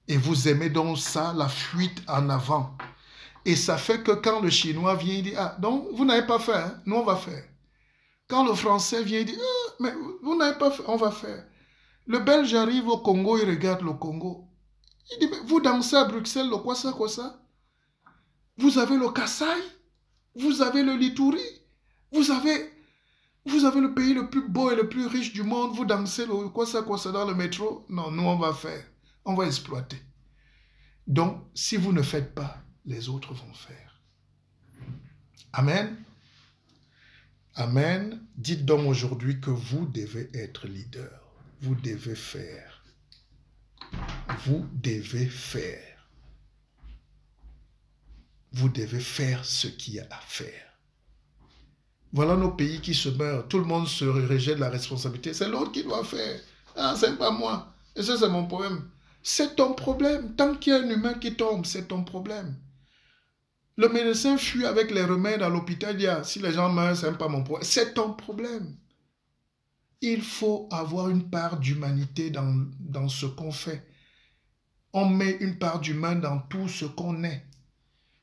Et vous aimez donc ça, la fuite en avant. Et ça fait que quand le Chinois vient, il dit, ah, donc vous n'avez pas fait, hein? Nous on va faire. Quand le Français vient, il dit, ah, mais vous n'avez pas fait, on va faire. Le Belge arrive au Congo, il regarde le Congo. Il dit, mais vous dansez à Bruxelles, le quoi ça? Vous avez le Kassai, vous avez le Lituri, vous avez le pays le plus beau et le plus riche du monde, vous dansez le quoi ça dans le métro. Non, nous on va faire, on va exploiter. Donc, si vous ne faites pas, les autres vont faire. Amen. Amen. Dites donc aujourd'hui que vous devez être leader. Vous devez faire. Vous devez faire. Vous devez faire ce qu'il y a à faire. Voilà nos pays qui se meurent. Tout le monde se rejette la responsabilité. C'est l'autre qui doit faire. Ah, c'est pas moi. Et ça, c'est mon problème. C'est ton problème. Tant qu'il y a un humain qui tombe, c'est ton problème. Le médecin fuit avec les remèdes à l'hôpital. Il dit, ah, si les gens meurent, c'est pas mon problème. C'est ton problème. Il faut avoir une part d'humanité dans ce qu'on fait. On met une part d'humain dans tout ce qu'on est.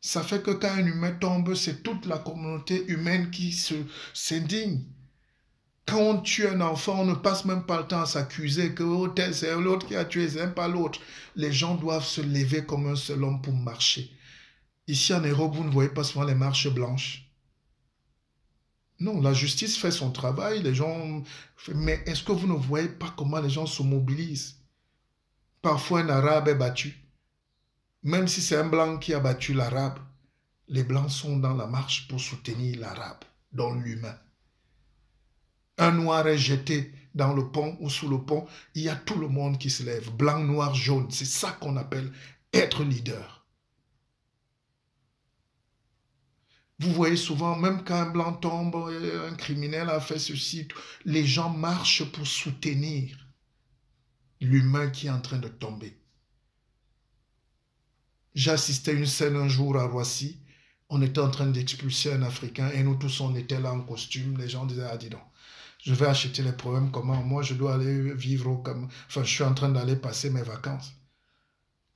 Ça fait que quand un humain tombe, c'est toute la communauté humaine qui s'indigne. Quand on tue un enfant, on ne passe même pas le temps à s'accuser que oh, c'est l'autre qui a tué, c'est même pas l'autre. Les gens doivent se lever comme un seul homme pour marcher. Ici en Europe, vous ne voyez pas souvent les marches blanches. Non, la justice fait son travail, les gens... Mais est-ce que vous ne voyez pas comment les gens se mobilisent? Parfois, un arabe est battu. Même si c'est un blanc qui a battu l'arabe, les blancs sont dans la marche pour soutenir l'arabe, dans l'humain. Un noir est jeté dans le pont ou sous le pont, il y a tout le monde qui se lève, blanc, noir, jaune. C'est ça qu'on appelle être leader. Vous voyez souvent, même quand un blanc tombe, un criminel a fait ceci, les gens marchent pour soutenir l'humain qui est en train de tomber. J'ai assisté à une scène un jour à Roissy, on était en train d'expulser un Africain et nous tous on était là en costume, les gens disaient, ah dis donc, je vais acheter les problèmes, comment moi je dois aller vivre comme... Enfin, je suis en train d'aller passer mes vacances.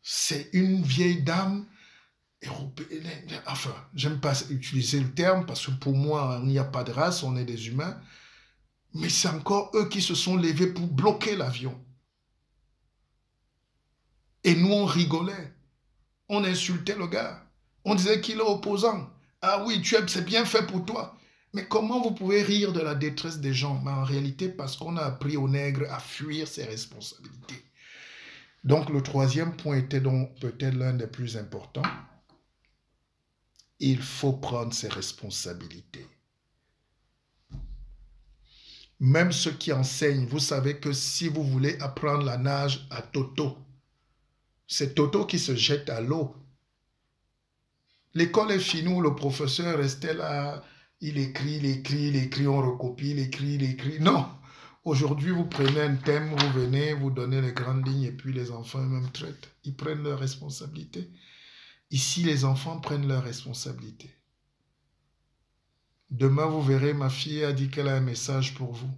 C'est une vieille dame européenne, enfin, j'aime pas utiliser le terme parce que pour moi, il n'y a pas de race, on est des humains, mais c'est encore eux qui se sont levés pour bloquer l'avion. Et nous, on rigolait. On insultait le gars. On disait qu'il est opposant. Ah oui, c'est bien fait pour toi. Mais comment vous pouvez rire de la détresse des gens? Mais en réalité, parce qu'on a appris aux nègres à fuir ses responsabilités. Donc, le troisième point était donc peut-être l'un des plus importants. Il faut prendre ses responsabilités. Même ceux qui enseignent, vous savez que si vous voulez apprendre la nage à Toto, c'est Toto qui se jette à l'eau. L'école est finie où le professeur restait là, il écrit, on recopie, il écrit. Non, aujourd'hui vous prenez un thème, vous venez, vous donnez les grandes lignes et puis les enfants eux-mêmes traitent. Ils prennent leurs responsabilités. Ici, les enfants prennent leurs responsabilités. Demain, vous verrez, ma fille a dit qu'elle a un message pour vous.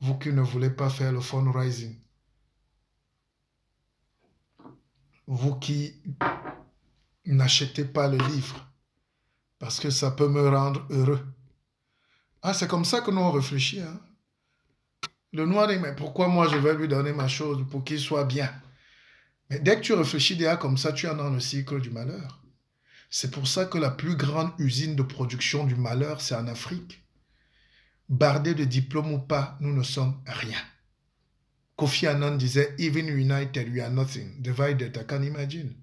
Vous qui ne voulez pas faire le fundraising. Vous qui n'achetez pas le livre parce que ça peut me rendre heureux. Ah, c'est comme ça que nous on réfléchit. Hein? Le noir dit, mais pourquoi moi je vais lui donner ma chose pour qu'il soit bien? Mais dès que tu réfléchis déjà comme ça, tu es dans le cycle du malheur. C'est pour ça que la plus grande usine de production du malheur, c'est en Afrique. Bardé de diplôme ou pas, nous ne sommes rien. Kofi Annan disait, even united, we are nothing. Divided, I can't imagine.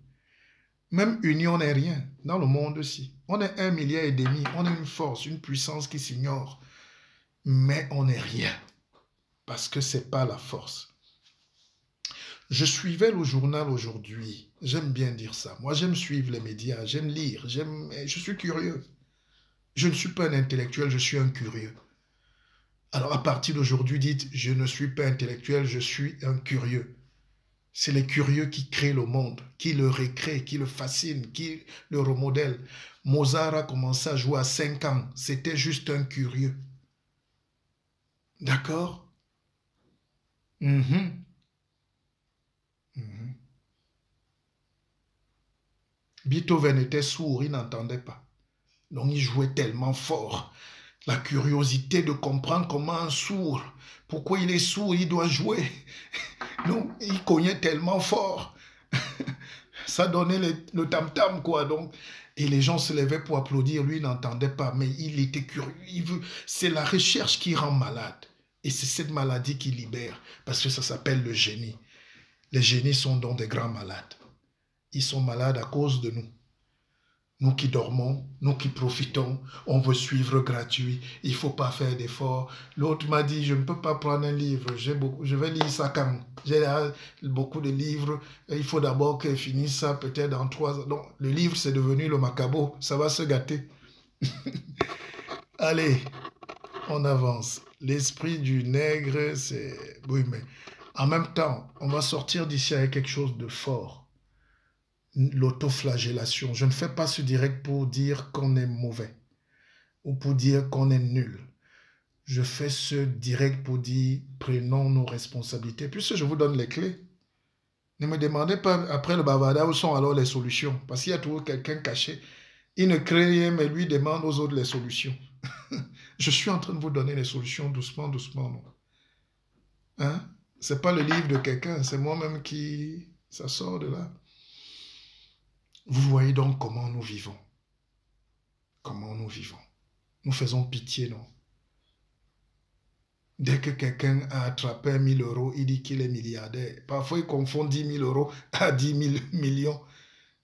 Même unis, on n'est rien. Dans le monde aussi. On est 1,5 milliard. On est une force, une puissance qui s'ignore. Mais on n'est rien. Parce que ce n'est pas la force. Je suivais le journal aujourd'hui. J'aime bien dire ça. Moi, j'aime suivre les médias, j'aime lire, je suis curieux. Je ne suis pas un intellectuel, je suis un curieux. Alors, à partir d'aujourd'hui, dites, je ne suis pas intellectuel, je suis un curieux. C'est les curieux qui créent le monde, qui le récréent, qui le fascinent, qui le remodèlent. Mozart a commencé à jouer à 5 ans. C'était juste un curieux. D'accord? Mhm, mhm. Beethoven était sourd, il n'entendait pas. Donc il jouait tellement fort. La curiosité de comprendre comment un sourd, pourquoi il est sourd, il doit jouer. Donc il cognait tellement fort. Ça donnait le tam-tam, quoi. Donc, et les gens se levaient pour applaudir. Lui, il n'entendait pas, mais il était curieux. C'est la recherche qui rend malade. Et c'est cette maladie qui libère, parce que ça s'appelle le génie. Les génies sont donc des grands malades. Ils sont malades à cause de nous. Nous qui dormons, nous qui profitons, on veut suivre gratuit, il ne faut pas faire d'efforts. L'autre m'a dit, je ne peux pas prendre un livre, je vais lire ça quand j'ai beaucoup de livres, il faut d'abord que je finisse ça peut-être dans 3 ans. Donc, le livre, c'est devenu le macabo, ça va se gâter. Allez, on avance. L'esprit du nègre, c'est... Oui, mais en même temps, on va sortir d'ici avec quelque chose de fort. L'autoflagellation. Je ne fais pas ce direct pour dire qu'on est mauvais ou pour dire qu'on est nul. Je fais ce direct pour dire prenons nos responsabilités. Puisque je vous donne les clés. Ne me demandez pas après le bavardage où sont alors les solutions. Parce qu'il y a toujours quelqu'un caché. Il ne crée rien mais lui demande aux autres les solutions. Je suis en train de vous donner les solutions doucement, doucement. Non? Hein? C'est pas le livre de quelqu'un, c'est moi-même qui... Ça sort de là. Vous voyez donc comment nous vivons. Comment nous vivons. Nous faisons pitié, non? Dès que quelqu'un a attrapé 1 000 euros, il dit qu'il est milliardaire. Parfois, il confond 10 000 euros à 10 000 millions.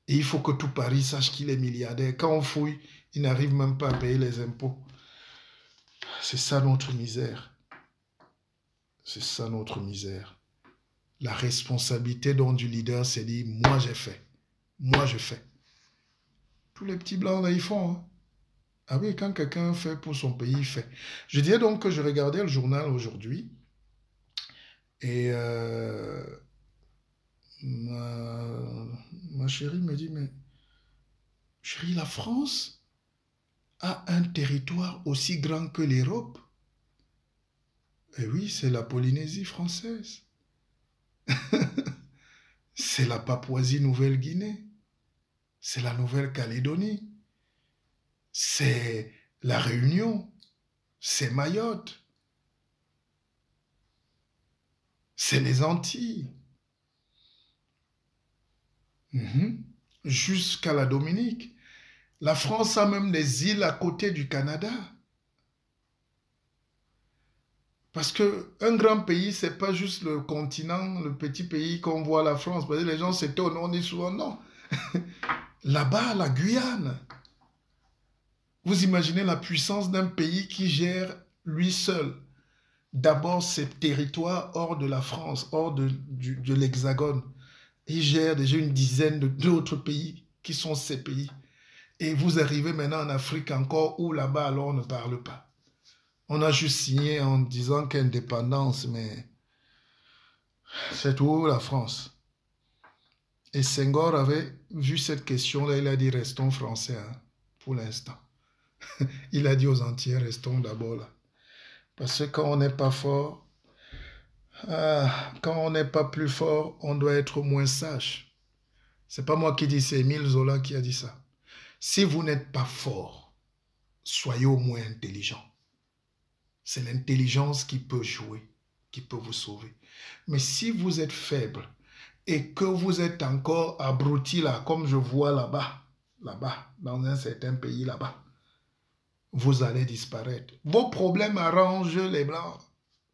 Et il faut que tout Paris sache qu'il est milliardaire. Quand on fouille, il n'arrive même pas à payer les impôts. C'est ça notre misère. C'est ça notre misère. La responsabilité donc du leader, c'est dire, moi j'ai fait. Moi je fais. Tous les petits blancs, là, ils font. Hein. Ah oui, quand quelqu'un fait pour son pays, il fait. Je disais donc que je regardais le journal aujourd'hui et ma chérie me dit, mais chérie, la France a un territoire aussi grand que l'Europe. Et oui, c'est la Polynésie française. C'est la Papouasie-Nouvelle-Guinée. C'est la Nouvelle-Calédonie. C'est la Réunion. C'est Mayotte. C'est les Antilles. Mhm. Jusqu'à la Dominique. La France a même des îles à côté du Canada. Parce qu'un grand pays, c'est pas juste le continent, le petit pays qu'on voit la France. Parce que les gens s'étonnent, on dit souvent non. Là-bas, la Guyane. Vous imaginez la puissance d'un pays qui gère lui seul. D'abord ses territoires hors de la France, hors de l'Hexagone. Il gère déjà une dizaine d'autres pays qui sont ces pays. Et vous arrivez maintenant en Afrique encore où là-bas alors on ne parle pas. On a juste signé en disant qu'indépendance, mais c'est tout la France. Et Senghor avait vu cette question-là, il a dit restons français hein, pour l'instant. Il a dit aux Antillais restons d'abord là. Parce que quand on n'est pas fort, quand on n'est pas plus fort, on doit être moins sage. C'est pas moi qui dis, c'est Émile Zola qui a dit ça. Si vous n'êtes pas fort, soyez au moins intelligent. C'est l'intelligence qui peut jouer, qui peut vous sauver. Mais si vous êtes faible et que vous êtes encore abruti là, comme je vois là-bas, dans un certain pays là-bas, vous allez disparaître. Vos problèmes arrangent les Blancs.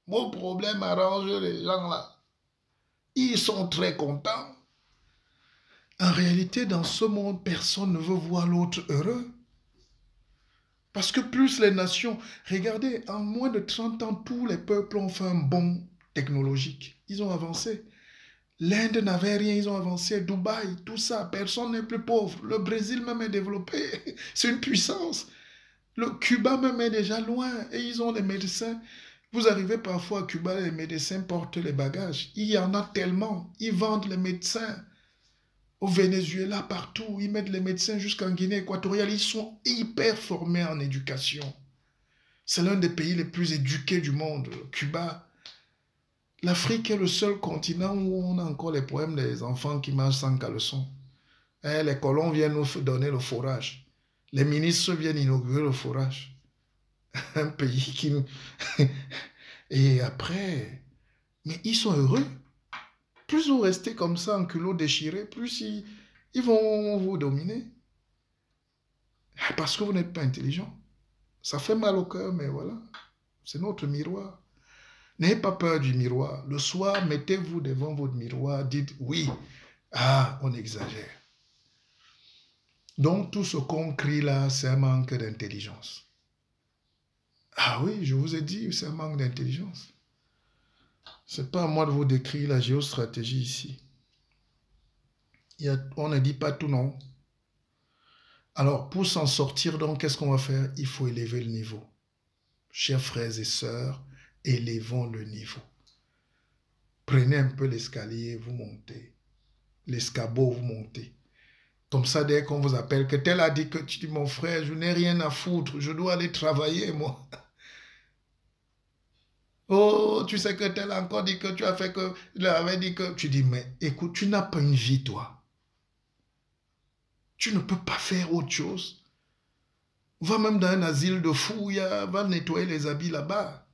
Vos problèmes arrangent les gens là. Ils sont très contents. En réalité, dans ce monde, personne ne veut voir l'autre heureux. Parce que plus les nations... Regardez, en moins de 30 ans, tous les peuples ont fait un bond technologique. Ils ont avancé. L'Inde n'avait rien, ils ont avancé. Dubaï, tout ça, personne n'est plus pauvre. Le Brésil même est développé. C'est une puissance. Le Cuba même est déjà loin et ils ont les médecins. Vous arrivez parfois à Cuba, les médecins portent les bagages. Il y en a tellement. Ils vendent les médecins. Au Venezuela, partout, ils mettent les médecins jusqu'en Guinée équatoriale. Ils sont hyper formés en éducation. C'est l'un des pays les plus éduqués du monde, Cuba. L'Afrique est le seul continent où on a encore les problèmes des enfants qui mangent sans caleçon. Les colons viennent nous donner le forage. Les ministres viennent inaugurer le forage. Un pays qui nous... Et après... Mais ils sont heureux. Plus vous restez comme ça en culot déchiré, plus ils vont vous dominer. Parce que vous n'êtes pas intelligent. Ça fait mal au cœur, mais voilà. C'est notre miroir. N'ayez pas peur du miroir. Le soir, mettez-vous devant votre miroir. Dites oui. Ah, on exagère. Donc, tout ce qu'on crie là, c'est un manque d'intelligence. Ah oui, je vous ai dit, c'est un manque d'intelligence. C'est pas à moi de vous décrire la géostratégie ici. On ne dit pas tout non. Alors, pour s'en sortir, donc, qu'est-ce qu'on va faire? Il faut élever le niveau. Chers frères et sœurs, élevons le niveau. Prenez un peu l'escalier, vous montez. L'escabeau, vous montez. Comme ça, dès qu'on vous appelle, que tel a dit que tu dis, mon frère, je n'ai rien à foutre, je dois aller travailler, moi. Oh, tu sais que tel a encore dit que tu as fait que, il avait dit que, tu dis, mais écoute, tu n'as pas une vie, toi. Tu ne peux pas faire autre chose. Va même dans un asile de fous, va nettoyer les habits là-bas.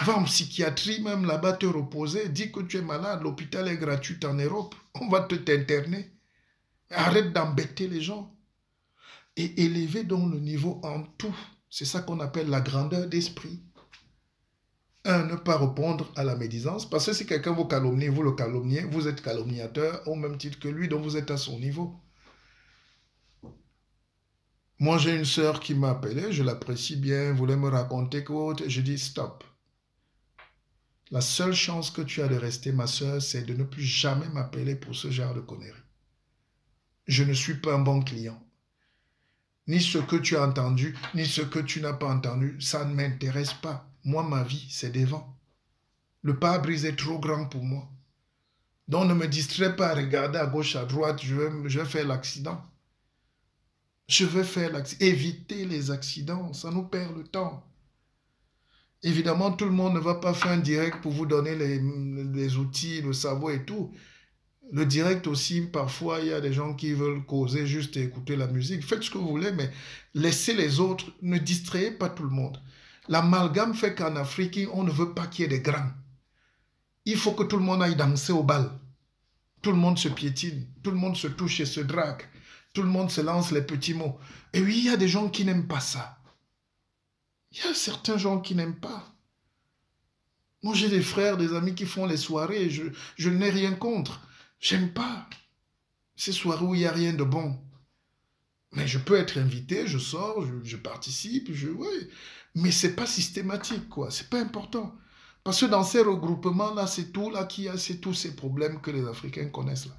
Va en psychiatrie même là-bas te reposer. Dis que tu es malade, l'hôpital est gratuit en Europe. On va t'interner. Arrête d'embêter les gens. Et élever donc le niveau en tout. C'est ça qu'on appelle la grandeur d'esprit. Ne pas répondre à la médisance. Parce que si quelqu'un vous calomnie, vous le calomniez, vous êtes calomniateur au même titre que lui, donc vous êtes à son niveau. Moi, j'ai une sœur qui m'a appelé, je l'apprécie bien, voulait me raconter que je dis stop. La seule chance que tu as de rester ma sœur, c'est de ne plus jamais m'appeler pour ce genre de conneries. Je ne suis pas un bon client. Ni ce que tu as entendu, ni ce que tu n'as pas entendu, ça ne m'intéresse pas. Moi, ma vie, c'est devant. Le pare-brise est trop grand pour moi. Donc, ne me distrais pas à regarder à gauche, à droite, je vais faire l'accident. Je vais faire l'accident. Éviter les accidents, ça nous perd le temps. Évidemment, tout le monde ne va pas faire un direct pour vous donner les outils, le savoir et tout. Le direct aussi, parfois, il y a des gens qui veulent causer juste et écouter la musique. Faites ce que vous voulez, mais laissez les autres. Ne distrayez pas tout le monde. L'amalgame fait qu'en Afrique, on ne veut pas qu'il y ait des grands. Il faut que tout le monde aille danser au bal. Tout le monde se piétine. Tout le monde se touche et se drague. Tout le monde se lance les petits mots. Et oui, il y a des gens qui n'aiment pas ça. Il y a certains gens qui n'aiment pas. Moi, j'ai des frères, des amis qui font les soirées. Je n'ai rien contre. J'aime pas ces soirées où il n'y a rien de bon. Mais je peux être invité, je sors, je participe, ouais. Mais c'est pas systématique, quoi. C'est pas important. Parce que dans ces regroupements-là, c'est tout là c'est tous ces problèmes que les Africains connaissent là.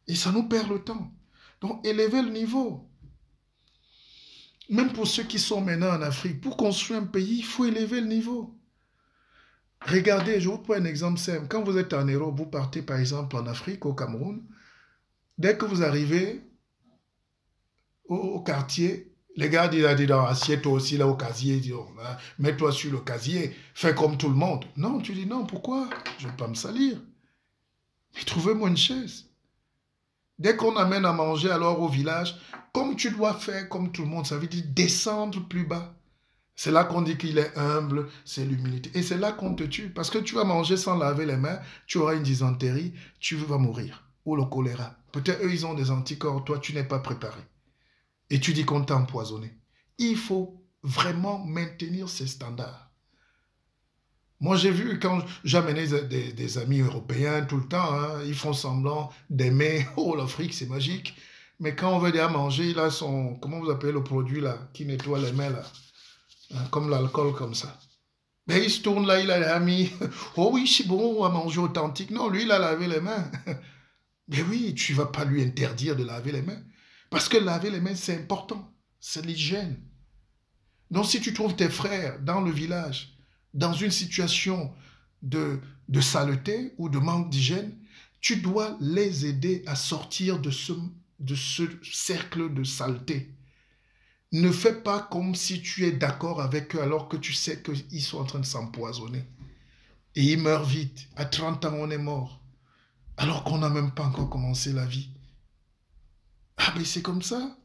Et ça nous perd le temps. Donc, élevez le niveau. Même pour ceux qui sont maintenant en Afrique, pour construire un pays, il faut élever le niveau. Regardez, je vous prends un exemple simple. Quand vous êtes en Europe, vous partez par exemple en Afrique, au Cameroun, dès que vous arrivez au quartier, les gars disent, assieds-toi aussi là au casier, mets-toi sur le casier, fais comme tout le monde. Non, tu dis non, pourquoi? Je ne vais pas me salir. Mais trouvez-moi une chaise. Dès qu'on amène à manger alors au village, comme tu dois faire comme tout le monde, ça veut dire descendre plus bas. C'est là qu'on dit qu'il est humble, c'est l'humilité. Et c'est là qu'on te tue. Parce que tu vas manger sans laver les mains, tu auras une dysenterie, tu vas mourir. Ou le choléra. Peut-être eux, ils ont des anticorps, toi, tu n'es pas préparé. Et tu dis qu'on t'a empoisonné. Il faut vraiment maintenir ces standards. Moi, j'ai vu quand j'amenais des amis européens tout le temps, hein, ils font semblant d'aimer. Oh, l'Afrique, c'est magique. Mais quand on veut dire manger, il a son... Comment vous appelez le produit là, qui nettoie les mains là? Comme l'alcool, comme ça. Mais il se tourne là, il a mis, oh oui, c'est bon, on va manger authentique. Non, lui, il a lavé les mains. Mais oui, tu ne vas pas lui interdire de laver les mains. Parce que laver les mains, c'est important. C'est l'hygiène. Donc si tu trouves tes frères dans le village, dans une situation de, de saleté ou de manque d'hygiène, tu dois les aider à sortir de ce cercle de saleté. Ne fais pas comme si tu es d'accord avec eux alors que tu sais qu'ils sont en train de s'empoisonner. Et ils meurent vite. À 30 ans, on est mort. Alors qu'on n'a même pas encore commencé la vie. Ah, mais c'est comme ça.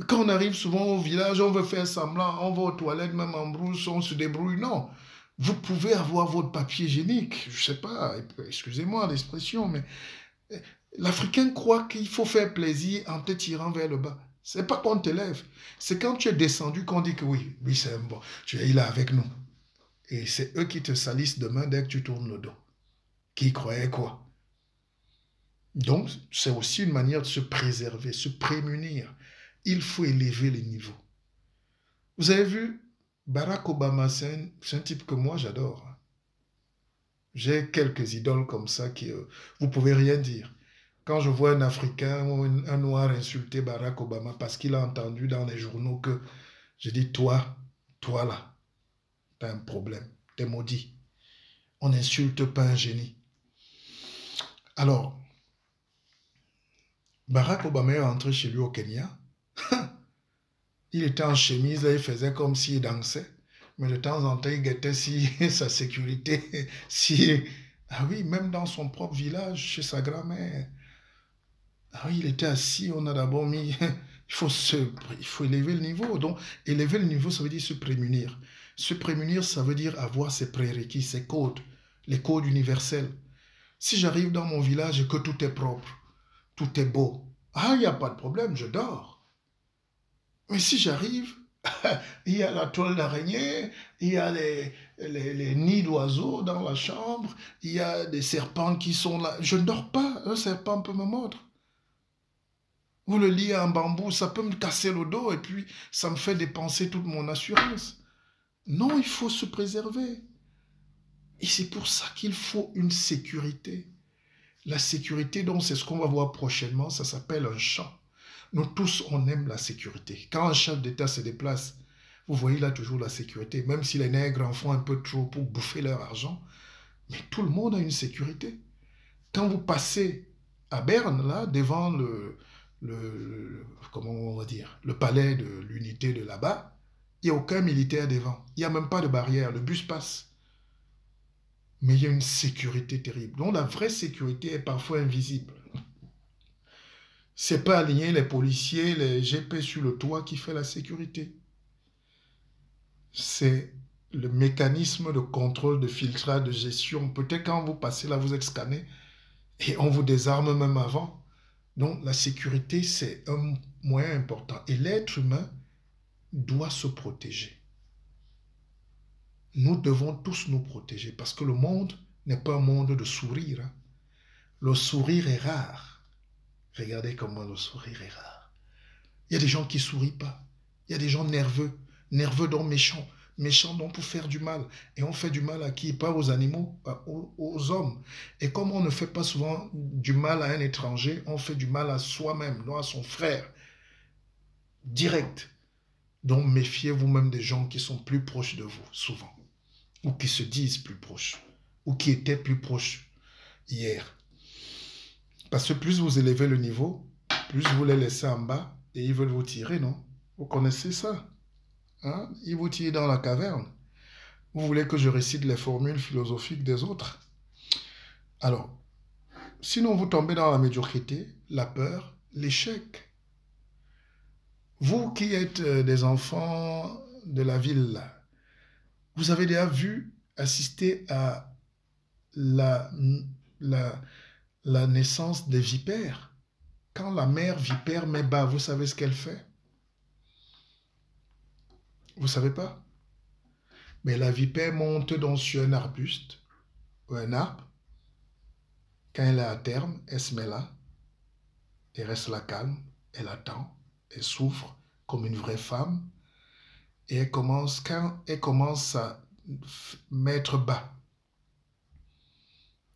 Quand on arrive souvent au village, on veut faire semblant, on va aux toilettes, même en brousse, on se débrouille. Non. Vous pouvez avoir votre papier hygiénique. Je sais pas, excusez-moi l'expression, mais l'Africain croit qu'il faut faire plaisir en te tirant vers le bas. C'est pas qu'on te lève. C'est quand tu es descendu qu'on dit que oui, oui, c'est bon. Tu es là avec nous. Et c'est eux qui te salissent demain dès que tu tournes le dos. Qui croyaient quoi? Donc, c'est aussi une manière de se préserver, se prémunir. Il faut élever les niveaux. Vous avez vu, Barack Obama, c'est un type que moi j'adore. J'ai quelques idoles comme ça qui, vous pouvez rien dire. Quand je vois un Africain ou un Noir insulter Barack Obama parce qu'il a entendu dans les journaux que, je dis, toi là, t'as un problème, t'es maudit. On n'insulte pas un génie. Alors, Barack Obama est rentré chez lui au Kenya. Il était en chemise, il faisait comme s'il dansait. Mais de temps en temps, il guettait si sa sécurité, si... Ah oui, même dans son propre village, chez sa grand-mère. Ah oui, il était assis, on a d'abord mis... il faut élever le niveau. Donc, élever le niveau, ça veut dire se prémunir. Se prémunir, ça veut dire avoir ses prérequis, ses codes, les codes universels. Si j'arrive dans mon village et que tout est propre, tout est beau, ah, il n'y a pas de problème, je dors. Mais si j'arrive, il y a la toile d'araignée, il y a les nids d'oiseaux dans la chambre, il y a des serpents qui sont là. Je ne dors pas, un serpent peut me mordre. Ou le lit en bambou, ça peut me casser le dos et puis ça me fait dépenser toute mon assurance. Non, il faut se préserver. Et c'est pour ça qu'il faut une sécurité. La sécurité, donc, c'est ce qu'on va voir prochainement, ça s'appelle un champ. Nous tous, on aime la sécurité. Quand un chef d'État se déplace, vous voyez là toujours la sécurité. Même si les nègres en font un peu trop pour bouffer leur argent, mais tout le monde a une sécurité. Quand vous passez à Berne, là, devant comment on va dire, le palais de l'unité de là-bas, il n'y a aucun militaire devant. Il n'y a même pas de barrière. Le bus passe. Mais il y a une sécurité terrible. Donc la vraie sécurité est parfois invisible. C'est pas aligner les policiers, les GP sur le toit qui fait la sécurité. C'est le mécanisme de contrôle, de filtrage, de gestion. Peut-être quand vous passez là, vous êtes scanné et on vous désarme même avant. Donc la sécurité, c'est un moyen important. Et l'être humain doit se protéger. Nous devons tous nous protéger parce que le monde n'est pas un monde de sourire. Hein. Le sourire est rare. Regardez comment le sourire est rare. Il y a des gens qui ne sourient pas. Il y a des gens nerveux. Nerveux donc méchants. Méchants donc pour faire du mal. Et on fait du mal à qui? Pas aux animaux, aux hommes. Et comme on ne fait pas souvent du mal à un étranger, on fait du mal à soi-même, non à son frère. Direct. Donc méfiez-vous même des gens qui sont plus proches de vous, souvent. Ou qui se disent plus proches. Ou qui étaient plus proches hier. Parce que plus vous élevez le niveau, plus vous les laissez en bas et ils veulent vous tirer, non? Vous connaissez ça? Hein? Ils vous tirent dans la caverne. Vous voulez que je récite les formules philosophiques des autres? Alors, sinon vous tombez dans la médiocrité, la peur, l'échec. Vous qui êtes des enfants de la ville, vous avez déjà vu assister à la, la, la naissance des vipères. Quand la mère vipère met bas, vous savez ce qu'elle fait? Vous savez pas? Mais la vipère monte donc sur un arbuste ou un arbre. Quand elle est à terme, elle se met là, elle reste là calme, elle attend, elle souffre comme une vraie femme. Et quand elle commence à mettre bas.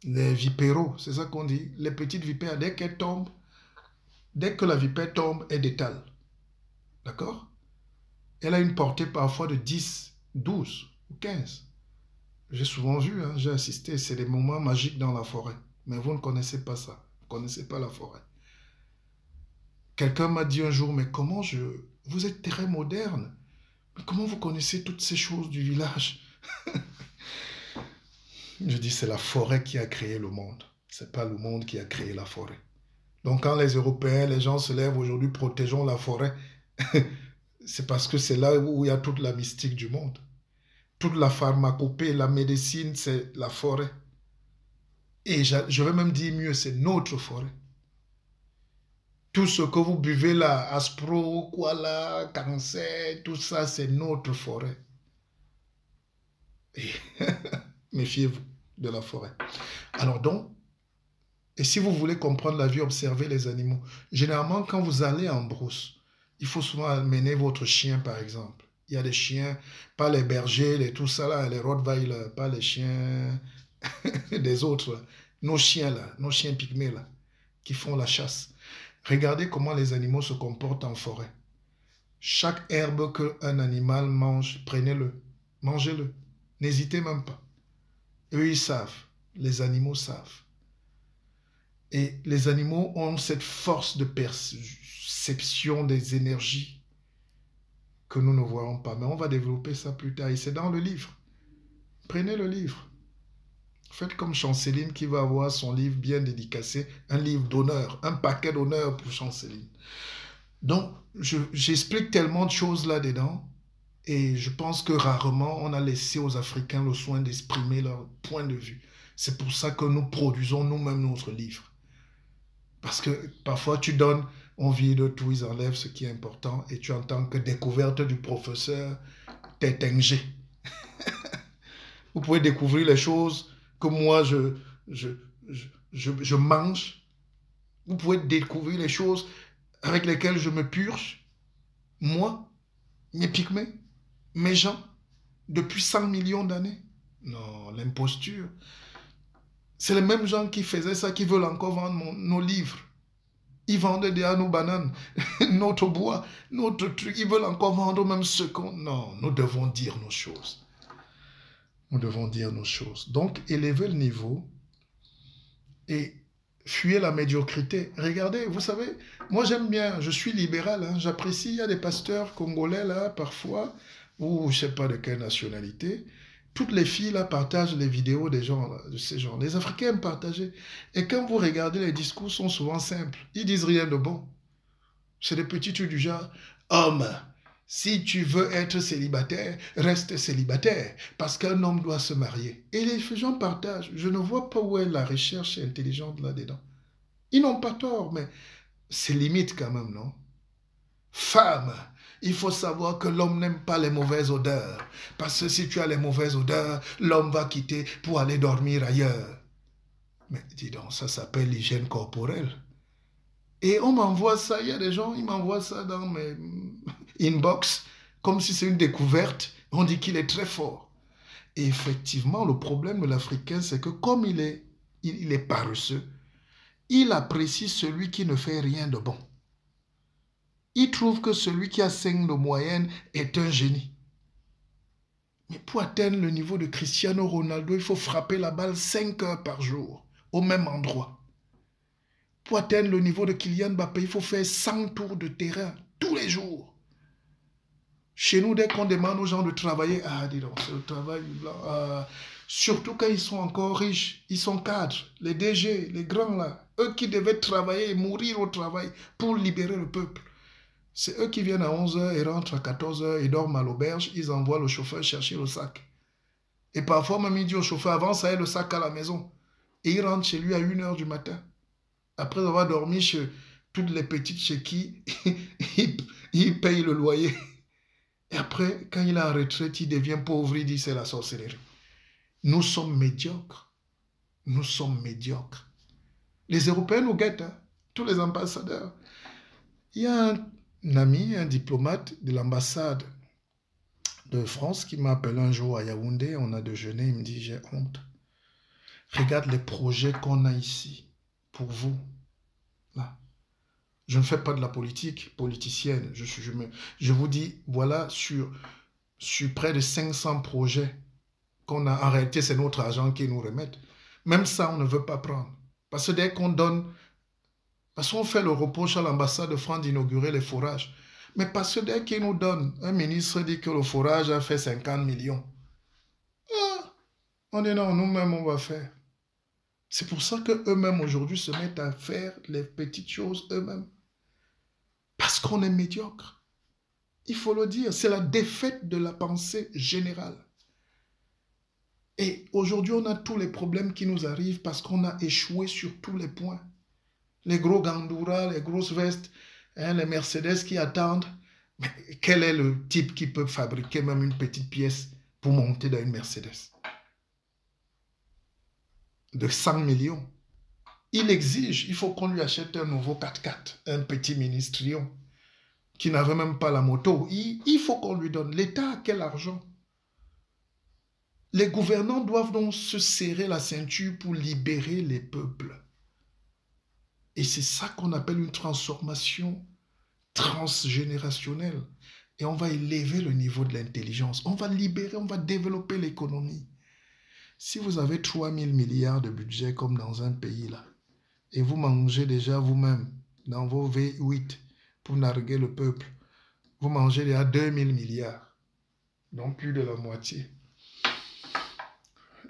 Les vipéros, c'est ça qu'on dit. Les petites vipères, dès qu'elles tombent, dès que la vipère tombe, elle détale. D'accord? Elle a une portée parfois de 10, 12 ou 15. J'ai souvent vu, hein, j'ai assisté, c'est des moments magiques dans la forêt. Mais vous ne connaissez pas ça. Vous ne connaissez pas la forêt. Quelqu'un m'a dit un jour, mais comment je... Vous êtes très moderne. Mais comment vous connaissez toutes ces choses du village? Je dis, c'est la forêt qui a créé le monde. C'est pas le monde qui a créé la forêt. Donc quand les Européens, les gens se lèvent aujourd'hui, protégeons la forêt, c'est parce que c'est là où il y a toute la mystique du monde. Toute la pharmacopée, la médecine, c'est la forêt. Et je vais même dire mieux, c'est notre forêt. Tout ce que vous buvez là, Aspro, Koala, Cancer, tout ça, c'est notre forêt. Et méfiez-vous de la forêt. Alors donc, et si vous voulez comprendre la vie, observez les animaux. Généralement, quand vous allez en brousse, il faut souvent amener votre chien, par exemple. Il y a des chiens, pas les bergers, tout ça là, les Rottweiler, pas les chiens des autres, là. Nos chiens là, nos chiens pygmées là, qui font la chasse. Regardez comment les animaux se comportent en forêt. Chaque herbe qu'un animal mange, prenez-le, mangez-le. N'hésitez même pas. Eux, ils savent. Les animaux savent. Et les animaux ont cette force de perception des énergies que nous ne voyons pas. Mais on va développer ça plus tard. Et c'est dans le livre. Prenez le livre. Faites comme Chanceline qui va avoir son livre bien dédicacé, un livre d'honneur, un paquet d'honneur pour Chanceline. Donc, j'explique tellement de choses là-dedans et je pense que rarement on a laissé aux Africains le soin d'exprimer leur point de vue. C'est pour ça que nous produisons nous-mêmes notre livre. Parce que parfois tu donnes, on vit de tout, ils enlèvent ce qui est important et tu entends que découverte du professeur Tétengé. Vous pouvez découvrir les choses que moi je mange. Vous pouvez découvrir les choses avec lesquelles je me purge. Moi, mes pygmées, mes gens, depuis 100 millions d'années. Non, l'imposture. C'est les mêmes gens qui faisaient ça qui veulent encore vendre nos livres. Ils vendent déjà nos bananes, notre bois, notre truc. Ils veulent encore vendre même ce qu'on... Non, nous devons dire nos choses. Nous devons dire nos choses. Donc, élevez le niveau et fuyez la médiocrité. Regardez, vous savez, moi j'aime bien, je suis libéral, hein, j'apprécie, il y a des pasteurs congolais là, parfois, ou je ne sais pas de quelle nationalité. Toutes les filles là partagent les vidéos des gens, là, de ces gens. Les Africains aiment partager. Et quand vous regardez, les discours sont souvent simples. Ils disent rien de bon. C'est des petits trucs du genre, homme, si tu veux être célibataire, reste célibataire, parce qu'un homme doit se marier. Et les gens partagent. Je ne vois pas où est la recherche intelligente là-dedans. Ils n'ont pas tort, mais c'est limite quand même, non? Femme, il faut savoir que l'homme n'aime pas les mauvaises odeurs. Parce que si tu as les mauvaises odeurs, l'homme va quitter pour aller dormir ailleurs. Mais dis donc, ça s'appelle l'hygiène corporelle. Et on m'envoie ça, il y a des gens, ils m'envoient ça dans mes inbox, comme si c'est une découverte. On dit qu'il est très fort. Et effectivement, le problème de l'Africain, c'est que comme il est paresseux, il apprécie celui qui ne fait rien de bon. Il trouve que celui qui a 5 de moyenne est un génie. Mais pour atteindre le niveau de Cristiano Ronaldo, il faut frapper la balle 5 heures par jour, au même endroit. Pour atteindre le niveau de Kylian Mbappé, il faut faire 100 tours de terrain tous les jours. Chez nous, dès qu'on demande aux gens de travailler, dis donc, c'est le travail blanc. Surtout quand ils sont encore riches, ils sont cadres, les DG, les grands là, eux qui devaient travailler et mourir au travail pour libérer le peuple. C'est eux qui viennent à 11 h et rentrent à 14 h et dorment à l'auberge, ils envoient le chauffeur chercher le sac. Et parfois même il dit au chauffeur, avance à le sac à la maison. Et il rentre chez lui à 1 h du matin. Après avoir dormi chez toutes les petites chez qui il paye le loyer. Et après, quand il est en retraite, il devient pauvre, il dit c'est la sorcellerie. Nous sommes médiocres. Nous sommes médiocres. Les Européens nous guettent, hein, tous les ambassadeurs. Il y a un ami, un diplomate de l'ambassade de France qui m'a appelé un jour à Yaoundé. On a déjeuné. Il me dit, j'ai honte. Regarde les projets qu'on a ici pour vous. Là. Je ne fais pas de la politique politicienne. Je vous dis, voilà, sur près de 500 projets qu'on a. En réalité, c'est notre agent qui nous remet. Même ça, on ne veut pas prendre. Parce que dès qu'on donne, parce qu'on fait le reproche à l'ambassade de France d'inaugurer les forages. Mais parce que dès qu'il nous donne, un ministre dit que le forage a fait 50 millions. Ah, on dit non, nous-mêmes, on va faire. C'est pour ça qu'eux-mêmes, aujourd'hui, se mettent à faire les petites choses eux-mêmes. Parce qu'on est médiocre. Il faut le dire, c'est la défaite de la pensée générale. Et aujourd'hui, on a tous les problèmes qui nous arrivent parce qu'on a échoué sur tous les points. Les gros gandouras, les grosses vestes, les Mercedes qui attendent. Mais quel est le type qui peut fabriquer même une petite pièce pour monter dans une Mercedes de 100 millions? Il exige, il faut qu'on lui achète un nouveau 4x4, un petit ministrion qui n'avait même pas la moto. Il faut qu'on lui donne. L'État a quel argent? Les gouvernants doivent donc se serrer la ceinture pour libérer les peuples. Et c'est ça qu'on appelle une transformation transgénérationnelle. Et on va élever le niveau de l'intelligence. On va libérer, on va développer l'économie. Si vous avez 3 000 milliards de budget comme dans un pays là, et vous mangez déjà vous-même dans vos V8 pour narguer le peuple, vous mangez déjà 2 000 milliards, donc plus de la moitié.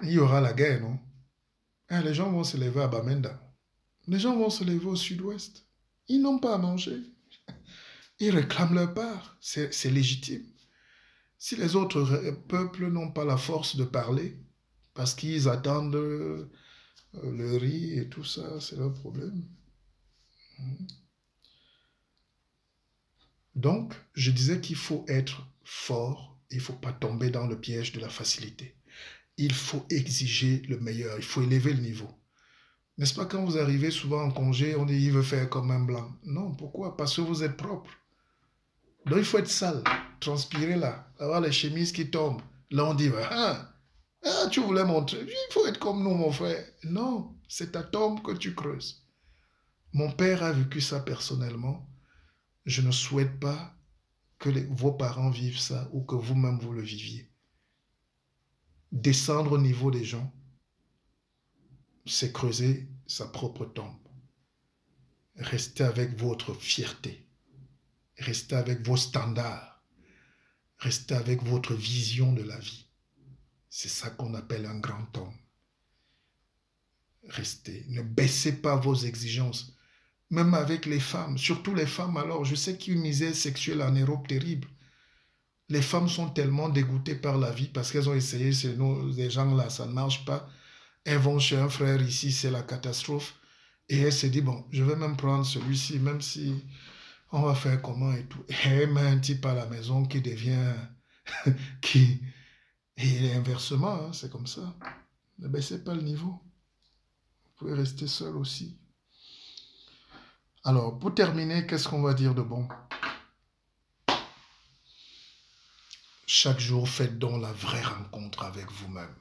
Il y aura la guerre, non? Les gens vont se lever à Bamenda. Les gens vont se lever au sud-ouest. Ils n'ont pas à manger. Ils réclament leur part. C'est légitime. Si les autres peuples n'ont pas la force de parler, parce qu'ils attendent le riz et tout ça, c'est leur problème. Donc, je disais qu'il faut être fort, il ne faut pas tomber dans le piège de la facilité. Il faut exiger le meilleur, il faut élever le niveau. N'est-ce pas, quand vous arrivez souvent en congé, on dit il veut faire comme un blanc. Non, pourquoi? Parce que vous êtes propre. Donc il faut être sale, transpirer là, avoir les chemises qui tombent. Là on dit, tu voulais montrer, il faut être comme nous mon frère. Non, c'est ta tombe que tu creuses. Mon père a vécu ça personnellement. Je ne souhaite pas que vos parents vivent ça ou que vous-même vous le viviez. Descendre au niveau des gens, c'est creuser sa propre tombe. Restez avec votre fierté. Restez avec vos standards. Restez avec votre vision de la vie. C'est ça qu'on appelle un grand homme. Restez. Ne baissez pas vos exigences. Même avec les femmes, surtout les femmes alors, je sais qu'il y a une misère sexuelle en Europe terrible. Les femmes sont tellement dégoûtées par la vie parce qu'elles ont essayé chez nous, ces gens-là, ça ne marche pas. Elles vont chez un frère ici, c'est la catastrophe. Et elles se disent, bon, je vais même prendre celui-ci, même si on va faire comment et tout. Et elle met un type à la maison qui devient... Et inversement, hein, c'est comme ça. Ne baissez pas le niveau. Vous pouvez rester seul aussi. Alors, pour terminer, qu'est-ce qu'on va dire de bon? Chaque jour, faites donc la vraie rencontre avec vous-même.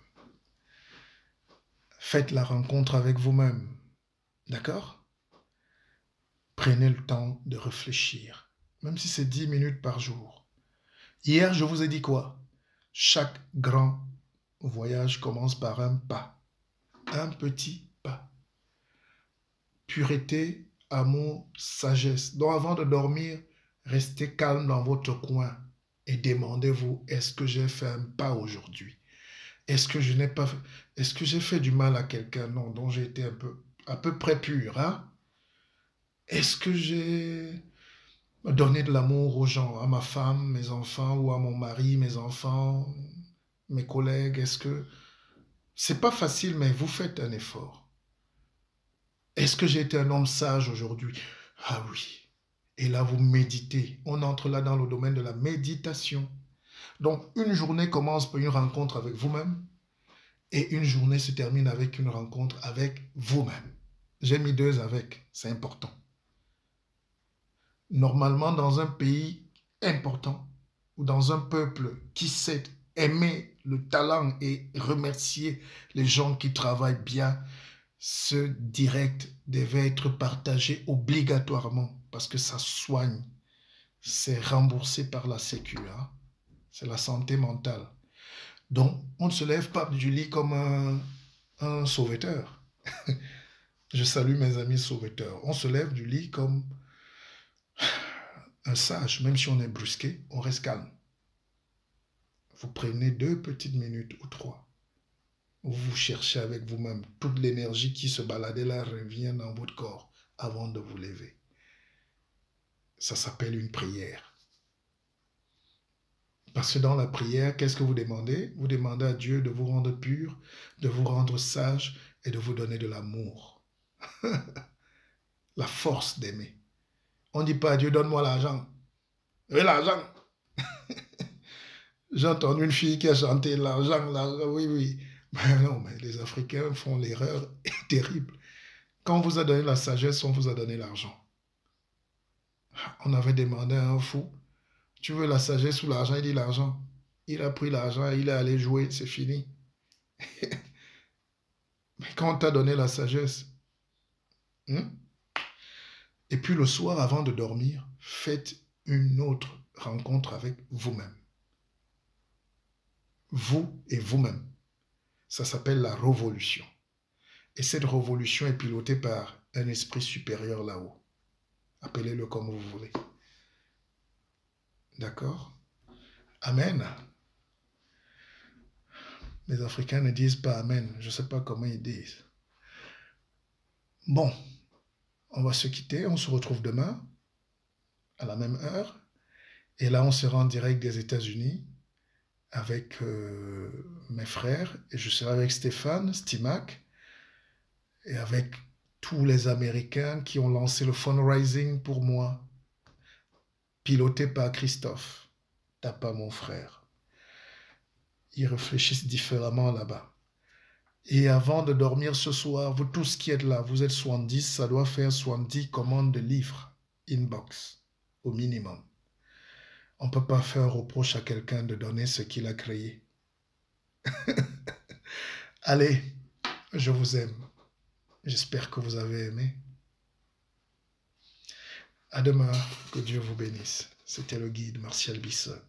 Faites la rencontre avec vous-même. D'accord? Prenez le temps de réfléchir, même si c'est 10 minutes par jour. Hier, je vous ai dit quoi? Chaque grand voyage commence par un pas. Un petit pas. Pureté, amour, sagesse. Donc avant de dormir, restez calme dans votre coin et demandez-vous, est-ce que j'ai fait un pas aujourd'hui? Est-ce que je n'ai pas fait... Est-ce que j'ai fait du mal à quelqu'un? Non, donc j'ai été à peu près pur. Hein? Est-ce que j'ai donné de l'amour aux gens, à ma femme, mes enfants, ou à mon mari, mes enfants, mes collègues? Est-ce que... C'est pas facile, mais vous faites un effort. Est-ce que j'ai été un homme sage aujourd'hui? Ah oui. Et là, vous méditez. On entre là dans le domaine de la méditation. Donc, une journée commence par une rencontre avec vous-même et une journée se termine avec une rencontre avec vous-même. J'ai mis 2 avec, c'est important. Normalement, dans un pays important, ou dans un peuple qui sait aimer le talent et remercier les gens qui travaillent bien, ce direct devait être partagé obligatoirement parce que ça soigne. C'est remboursé par la Sécu. Hein. C'est la santé mentale. Donc, on ne se lève pas du lit comme un sauveteur. Je salue mes amis sauveteurs. On se lève du lit comme un sage. Même si on est brusqué, on reste calme. Vous prenez 2 petites minutes ou 3. Vous cherchez avec vous-même. Toute l'énergie qui se baladait là revient dans votre corps avant de vous lever. Ça s'appelle une prière. Parce que dans la prière, qu'est-ce que vous demandez? Vous demandez à Dieu de vous rendre pur, de vous rendre sage et de vous donner de l'amour. La force d'aimer. On ne dit pas à Dieu, donne-moi l'argent. Oui, l'argent. J'ai entendu une fille qui a chanté l'argent, oui, oui. Mais non, mais les Africains font l'erreur terrible. Quand on vous a donné la sagesse, on vous a donné l'argent. On avait demandé à un fou, tu veux la sagesse ou l'argent? Il dit l'argent. Il a pris l'argent, il est allé jouer, c'est fini. Mais quand on t'a donné la sagesse, et puis le soir, avant de dormir, faites une autre rencontre avec vous-même. Vous et vous-même. Ça s'appelle la révolution. Et cette révolution est pilotée par un esprit supérieur là-haut. Appelez-le comme vous voulez. D'accord? Amen. Les Africains ne disent pas Amen. Je ne sais pas comment ils disent. Bon, on va se quitter. On se retrouve demain à la même heure. Et là, on sera en direct des États-Unis avec mes frères. Et je serai avec Stéphane, Stimac, et avec tous les Américains qui ont lancé le fundraising pour moi, piloté par Christophe. T'as pas mon frère. Ils réfléchissent différemment là-bas. Et avant de dormir ce soir, vous tous qui êtes là, vous êtes 70, ça doit faire 70 commandes de livres inbox, au minimum. On ne peut pas faire un reproche à quelqu'un de donner ce qu'il a créé. Allez, je vous aime. J'espère que vous avez aimé. À demain, que Dieu vous bénisse. C'était le guide Martial Bissoc.